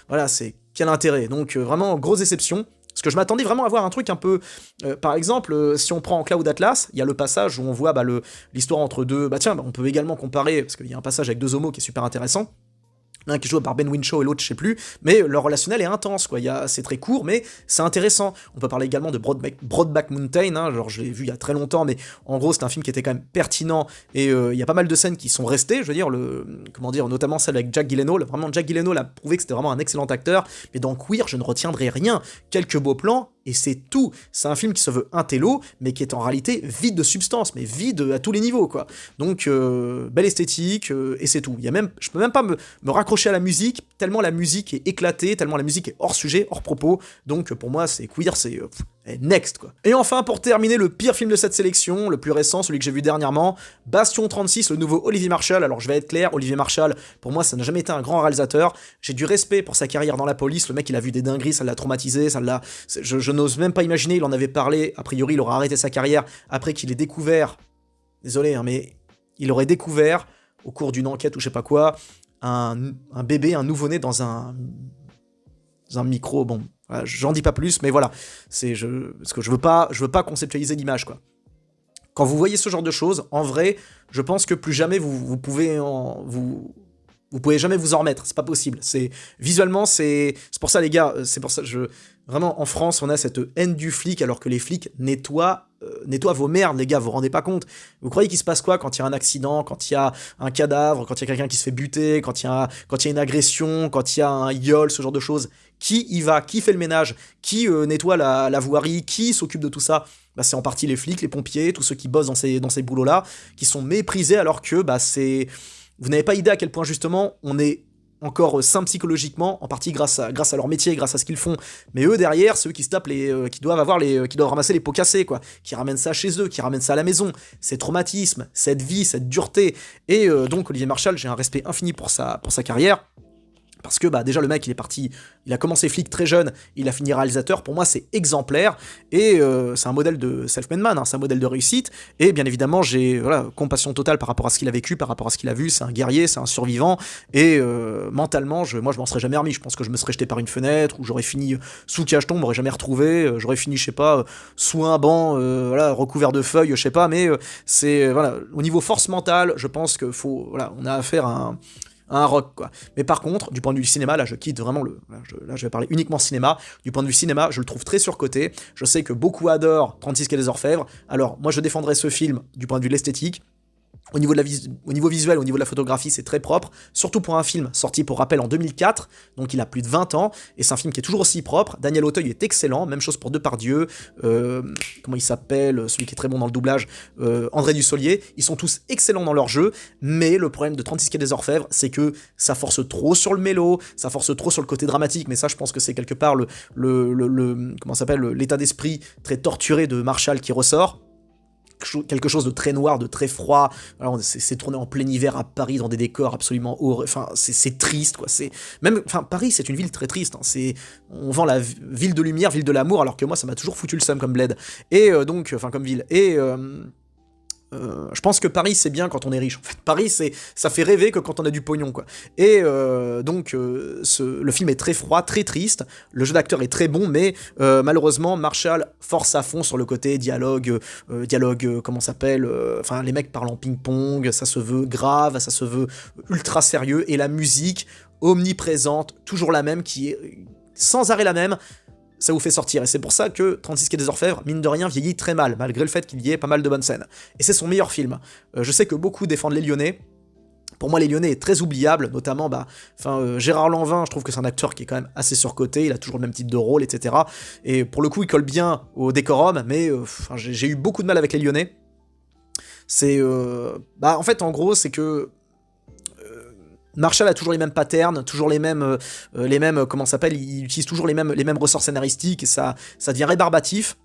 voilà, c'est quel intérêt. Donc vraiment, grosse déception, parce que je m'attendais vraiment à voir un truc un peu... par exemple, si on prend Cloud Atlas, il y a le passage où on voit l'histoire entre deux... Bah tiens, on peut également comparer, parce qu'il y a un passage avec deux homos qui est super intéressant, l'un qui est joué par Ben Whishaw et l'autre je sais plus, mais leur relationnel est intense, quoi. C'est très court, mais c'est intéressant. On peut parler également de Brokeback Mountain, hein, genre je l'ai vu il y a très longtemps, mais en gros c'est un film qui était quand même pertinent, et il y a pas mal de scènes qui sont restées, je veux dire, notamment celle avec Jack Gyllenhaal. Vraiment, Jack Gyllenhaal a prouvé que c'était vraiment un excellent acteur, mais dans Queer, je ne retiendrai rien. Quelques beaux plans, et c'est tout. C'est un film qui se veut intello, mais qui est en réalité vide de substance, mais vide à tous les niveaux, quoi. Donc, belle esthétique, et c'est tout. Je peux même pas me raccrocher à la musique, tellement la musique est éclatée, tellement la musique est hors sujet, hors propos. Donc, pour moi, c'est Queer, c'est next, quoi. Et enfin, pour terminer, le pire film de cette sélection, le plus récent, celui que j'ai vu dernièrement, Bastion 36, le nouveau Olivier Marshall. Alors, je vais être clair, Olivier Marshall, pour moi, ça n'a jamais été un grand réalisateur. J'ai du respect pour sa carrière dans la police. Le mec, il a vu des dingueries, ça l'a traumatisé, je n'ose même pas imaginer, il en avait parlé, a priori, il aura arrêté sa carrière après qu'il ait découvert, désolé, hein, mais il aurait découvert, au cours d'une enquête ou je sais pas quoi, un bébé, un nouveau-né dans un micro, bon, voilà, j'en dis pas plus, mais voilà, parce que je veux pas conceptualiser l'image, quoi. Quand vous voyez ce genre de choses, en vrai, je pense que plus jamais vous pouvez jamais vous en remettre, c'est pas possible. Visuellement, c'est pour ça, les gars, c'est pour ça, vraiment, en France, on a cette haine du flic, alors que les flics nettoient vos merdes, les gars, vous vous rendez pas compte. Vous croyez qu'il se passe quoi quand il y a un accident, quand il y a un cadavre, quand il y a quelqu'un qui se fait buter, quand il y a une agression, quand il y a un viol, ce genre de choses? Qui y va? Qui fait le ménage? Qui nettoie la voirie? Qui s'occupe de tout ça? Bah, c'est en partie les flics, les pompiers, tous ceux qui bossent dans ces boulots-là, qui sont méprisés, alors que vous n'avez pas idée à quel point, justement, on est encore sains psychologiquement, en partie grâce à leur métier, grâce à ce qu'ils font. Mais eux, derrière, ceux qui se tapent qui doivent ramasser les pots cassés, quoi, qui ramènent ça chez eux, qui ramènent ça à la maison, ces traumatismes, cette vie, cette dureté. Et donc, Olivier Marshall, j'ai un respect infini pour sa carrière. Parce que déjà le mec il a commencé flic très jeune, il a fini réalisateur, pour moi c'est exemplaire, et c'est un modèle de self-made man, hein, c'est un modèle de réussite, et bien évidemment j'ai compassion totale par rapport à ce qu'il a vécu, par rapport à ce qu'il a vu, c'est un guerrier, c'est un survivant, et mentalement, moi je m'en serais jamais remis, je pense que je me serais jeté par une fenêtre, ou j'aurais fini sous cacheton, on m'aurait jamais retrouvé, j'aurais fini, je sais pas, sous un banc, recouvert de feuilles, je sais pas, mais au niveau force mentale, je pense que on a affaire à un rock, quoi. Mais par contre, du point de vue du cinéma, là je quitte vraiment là je vais parler uniquement cinéma, du point de vue cinéma, je le trouve très surcoté, je sais que beaucoup adorent 36 quai des Orfèvres, alors moi je défendrai ce film du point de vue de l'esthétique. Au niveau visuel, au niveau de la photographie, c'est très propre, surtout pour un film sorti, pour rappel, en 2004, donc il a plus de 20 ans, et c'est un film qui est toujours aussi propre. Daniel Auteuil est excellent, même chose pour Depardieu, comment il s'appelle, celui qui est très bon dans le doublage, André Dussolier, ils sont tous excellents dans leur jeu, mais le problème de 36 quai des Orfèvres, c'est que ça force trop sur le mélo, ça force trop sur le côté dramatique, mais ça je pense que c'est quelque part l'état d'esprit très torturé de Marshall qui ressort. Quelque chose de très noir, de très froid. Alors, c'est tourné en plein hiver à Paris dans des décors absolument horribles. Enfin, c'est triste, quoi. Paris, c'est une ville très triste. Hein. On vend la ville de lumière, ville de l'amour, alors que moi, ça m'a toujours foutu le seum comme bled. Et comme ville. Et je pense que Paris c'est bien quand on est riche. En fait, Paris ça fait rêver que quand on a du pognon, quoi. Et le film est très froid, très triste. Le jeu d'acteur est très bon, mais malheureusement Marshall force à fond sur le côté dialogue, comment ça s'appelle, les mecs parlent en ping-pong, ça se veut grave, ça se veut ultra sérieux, et la musique omniprésente, toujours la même, qui est sans arrêt la même. Ça vous fait sortir, et c'est pour ça que 36 quai des Orfèvres, mine de rien, vieillit très mal, malgré le fait qu'il y ait pas mal de bonnes scènes. Et c'est son meilleur film. Je sais que beaucoup défendent Les Lyonnais. Pour moi, Les Lyonnais est très oubliable, notamment Gérard Lanvin, je trouve que c'est un acteur qui est quand même assez surcoté, il a toujours le même type de rôle, etc. Et pour le coup, il colle bien au décorum, mais j'ai eu beaucoup de mal avec Les Lyonnais. En fait, en gros, c'est que Marshall a toujours les mêmes patterns, toujours les mêmes il utilise toujours les mêmes ressorts scénaristiques, et ça devient rébarbatif.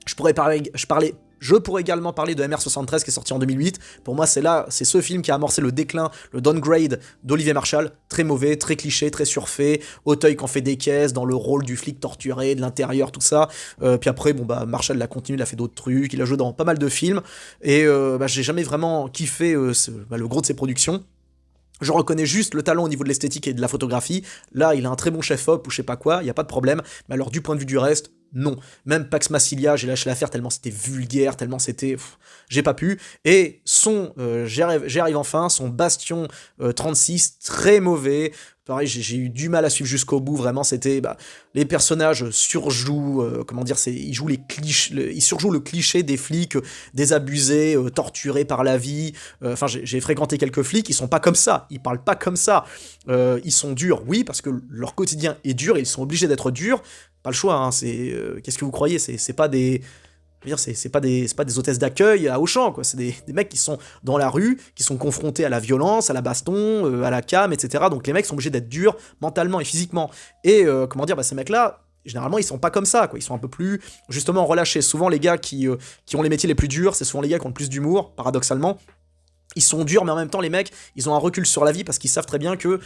Je parlais Je pourrais également parler de MR73 qui est sorti en 2008. Pour moi, c'est ce film qui a amorcé le déclin, le downgrade d'Olivier Marshall. Très mauvais, très cliché, très surfait. Auteuil qui en fait des caisses dans le rôle du flic torturé, de l'intérieur, tout ça. Puis après, Marshall l'a continué, il a fait d'autres trucs, il a joué dans pas mal de films. Et j'ai jamais vraiment kiffé le gros de ses productions. Je reconnais juste le talent au niveau de l'esthétique et de la photographie. Là, il a un très bon chef-op ou je sais pas quoi, il y a pas de problème. Mais alors, du point de vue du reste, non. Même Pax Massilia, j'ai lâché l'affaire tellement c'était vulgaire, tellement c'était... j'ai pas pu. Et j'y arrive enfin, son Bastion 36, très mauvais. Pareil, j'ai eu du mal à suivre jusqu'au bout, vraiment, c'était... les personnages surjouent, ils jouent ils surjouent le cliché des flics désabusés, torturés par la vie. J'ai fréquenté quelques flics, ils sont pas comme ça, ils parlent pas comme ça. Ils sont durs, oui, parce que leur quotidien est dur, et ils sont obligés d'être durs. Pas le choix, hein, qu'est-ce que vous croyez, c'est pas des... Je veux dire, c'est pas des hôtesses d'accueil à Auchan, quoi. C'est des mecs qui sont dans la rue, qui sont confrontés à la violence, à la baston, à la cam, etc. Donc les mecs sont obligés d'être durs mentalement et physiquement. Et ces mecs-là, généralement, ils sont pas comme ça, quoi. Ils sont un peu plus, justement, relâchés. Souvent, les gars qui ont les métiers les plus durs, c'est souvent les gars qui ont le plus d'humour, paradoxalement. Ils sont durs, mais en même temps, les mecs, ils ont un recul sur la vie parce qu'ils savent très bien que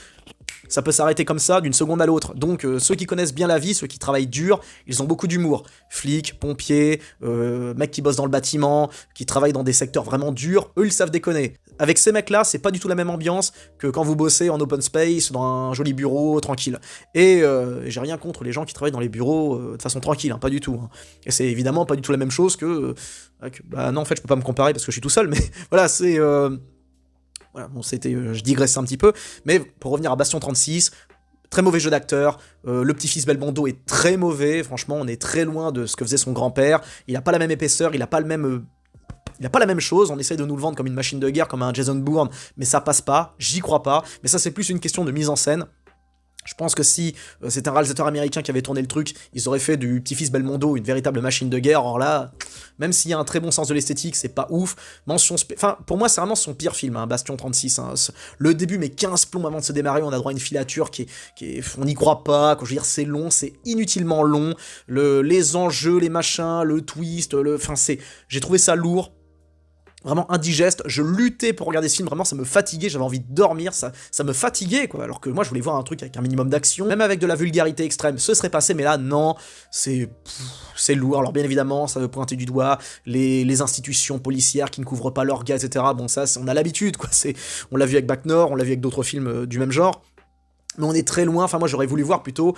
ça peut s'arrêter comme ça d'une seconde à l'autre. Donc ceux qui connaissent bien la vie, ceux qui travaillent dur, ils ont beaucoup d'humour. Flics, pompiers, mecs qui bossent dans le bâtiment, qui travaillent dans des secteurs vraiment durs, eux ils savent déconner. Avec ces mecs-là, c'est pas du tout la même ambiance que quand vous bossez en open space, dans un joli bureau, tranquille. Et j'ai rien contre les gens qui travaillent dans les bureaux de façon tranquille, hein, pas du tout. Hein. Et c'est évidemment pas du tout la même chose non, en fait, je peux pas me comparer parce que je suis tout seul, mais voilà, c'est... Voilà, bon, je digresse un petit peu, mais pour revenir à Bastion 36, très mauvais jeu d'acteur, le petit-fils Belmondo est très mauvais, franchement, on est très loin de ce que faisait son grand-père, il a pas la même épaisseur, il a pas la même chose, on essaye de nous le vendre comme une machine de guerre, comme un Jason Bourne, mais ça passe pas, j'y crois pas, mais ça c'est plus une question de mise en scène. Je pense que si c'était un réalisateur américain qui avait tourné le truc, ils auraient fait du petit-fils Belmondo une véritable machine de guerre. Or là, même s'il y a un très bon sens de l'esthétique, c'est pas ouf. Pour moi, c'est vraiment son pire film, hein, Bastion 36. Hein. Le début, mais 15 plombs avant de se démarrer, on a droit à une filature on n'y croit pas. Quand je veux dire, c'est long, c'est inutilement long. Les enjeux, les machins, le twist, j'ai trouvé ça lourd. Vraiment indigeste, je luttais pour regarder ce film, vraiment ça me fatiguait, j'avais envie de dormir, ça me fatiguait quoi, alors que moi je voulais voir un truc avec un minimum d'action, même avec de la vulgarité extrême, ce serait passé, mais là non, c'est lourd. Alors bien évidemment, ça veut pointer du doigt les institutions policières qui ne couvrent pas leurs gars, etc. Bon ça, on a l'habitude quoi, on l'a vu avec Bac Nord, on l'a vu avec d'autres films du même genre, mais on est très loin, moi j'aurais voulu voir plutôt...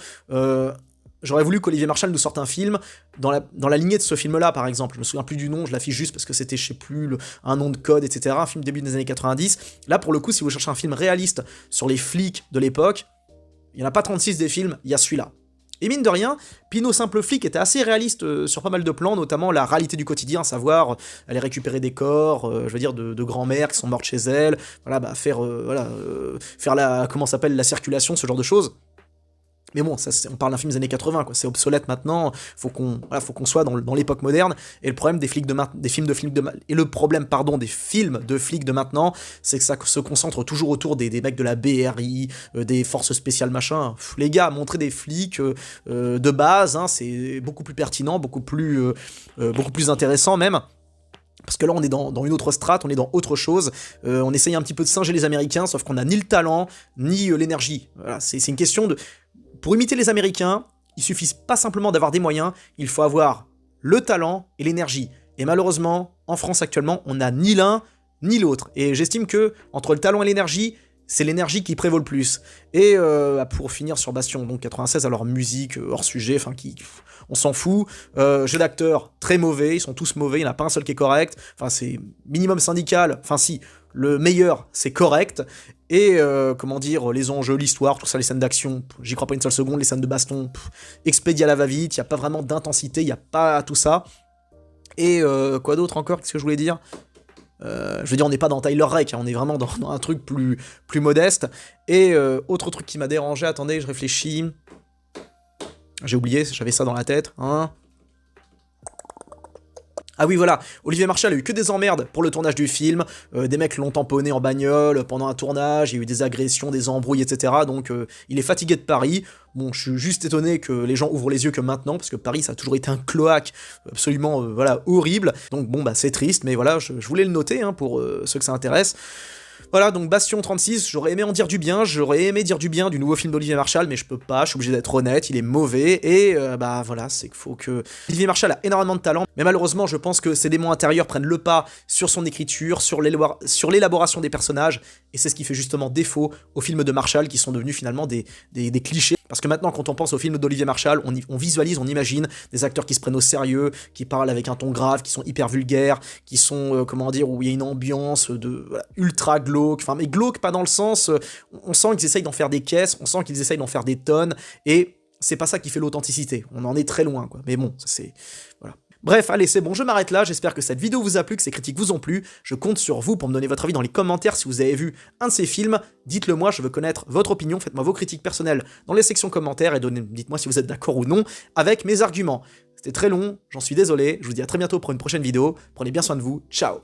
J'aurais voulu qu'Olivier Marshall nous sorte un film dans la lignée de ce film-là, par exemple. Je me souviens plus du nom, je l'affiche juste parce que c'était, je sais plus, un nom de code, etc. Un film début des années 90. Là, pour le coup, si vous cherchez un film réaliste sur les flics de l'époque, il n'y en a pas 36 des films, il y a celui-là. Et mine de rien, Pinot Simple Flic était assez réaliste sur pas mal de plans, notamment la réalité du quotidien, à savoir aller récupérer des corps, de grand-mères qui sont mortes chez elles, faire la circulation, ce genre de choses. Mais bon, on parle d'un film des années 80, quoi. C'est obsolète maintenant. Faut qu'on soit dans l'époque moderne. Et le problème des films de flics de maintenant, c'est que ça se concentre toujours autour des mecs de la BRI, des forces spéciales machin. Les gars, montrer des flics de base, hein, c'est beaucoup plus pertinent, beaucoup plus intéressant même. Parce que là, on est dans une autre strate, on est dans autre chose. On essaye un petit peu de singer les Américains, sauf qu'on n'a ni le talent, ni l'énergie. Voilà, c'est une question de... Pour imiter les Américains, il suffit pas simplement d'avoir des moyens, il faut avoir le talent et l'énergie. Et malheureusement, en France actuellement, on n'a ni l'un ni l'autre. Et j'estime que entre le talent et l'énergie, c'est l'énergie qui prévaut le plus. Et pour finir sur Bastion, donc 96, alors musique, hors sujet, on s'en fout. Jeu d'acteur, très mauvais, ils sont tous mauvais, il n'y en a pas un seul qui est correct. C'est minimum syndical, si, le meilleur, c'est correct. Et les enjeux, l'histoire, tout ça, les scènes d'action, j'y crois pas une seule seconde, les scènes de baston, expédié à la va-vite, il n'y a pas vraiment d'intensité, il n'y a pas tout ça. Et quoi d'autre encore, qu'est-ce que je voulais dire ? On n'est pas dans Tyler Rake, hein, on est vraiment dans un truc plus modeste. Et autre truc qui m'a dérangé, attendez, je réfléchis. J'ai oublié, j'avais ça dans la tête. Hein. Ah oui, voilà, Olivier Marchal a eu que des emmerdes pour le tournage du film, des mecs l'ont tamponné en bagnole pendant un tournage, il y a eu des agressions, des embrouilles, etc. Donc il est fatigué de Paris. Bon, je suis juste étonné que les gens ouvrent les yeux que maintenant, parce que Paris, ça a toujours été un cloaque absolument voilà, horrible. Donc bon, bah c'est triste, mais voilà, je voulais le noter hein, pour ceux que ça intéresse. Voilà, donc Bastion 36, j'aurais aimé en dire du bien, j'aurais aimé dire du bien du nouveau film d'Olivier Marchal, mais je peux pas, je suis obligé d'être honnête, il est mauvais, et bah voilà, c'est qu'il faut que... Olivier Marchal a énormément de talent, mais malheureusement, je pense que ses démons intérieurs prennent le pas sur son écriture, sur l'élaboration des personnages, et c'est ce qui fait justement défaut aux films de Marchal, qui sont devenus finalement des clichés. Parce que maintenant, quand on pense aux films d'Olivier Marchal, on visualise, on imagine des acteurs qui se prennent au sérieux, qui parlent avec un ton grave, qui sont hyper vulgaires, qui sont, comment dire, où il y a une ambiance de voilà, ultra glauque, enfin, mais glauque pas dans le sens, on sent qu'ils essayent d'en faire des caisses, on sent qu'ils essayent d'en faire des tonnes, et c'est pas ça qui fait l'authenticité, on en est très loin, quoi. Mais bon, ça c'est... Voilà. Bref, allez, c'est bon, je m'arrête là, j'espère que cette vidéo vous a plu, que ces critiques vous ont plu, je compte sur vous pour me donner votre avis dans les commentaires si vous avez vu un de ces films, dites-le moi, je veux connaître votre opinion, faites-moi vos critiques personnelles dans les sections commentaires et dites-moi si vous êtes d'accord ou non avec mes arguments. C'était très long, j'en suis désolé, je vous dis à très bientôt pour une prochaine vidéo, prenez bien soin de vous, ciao.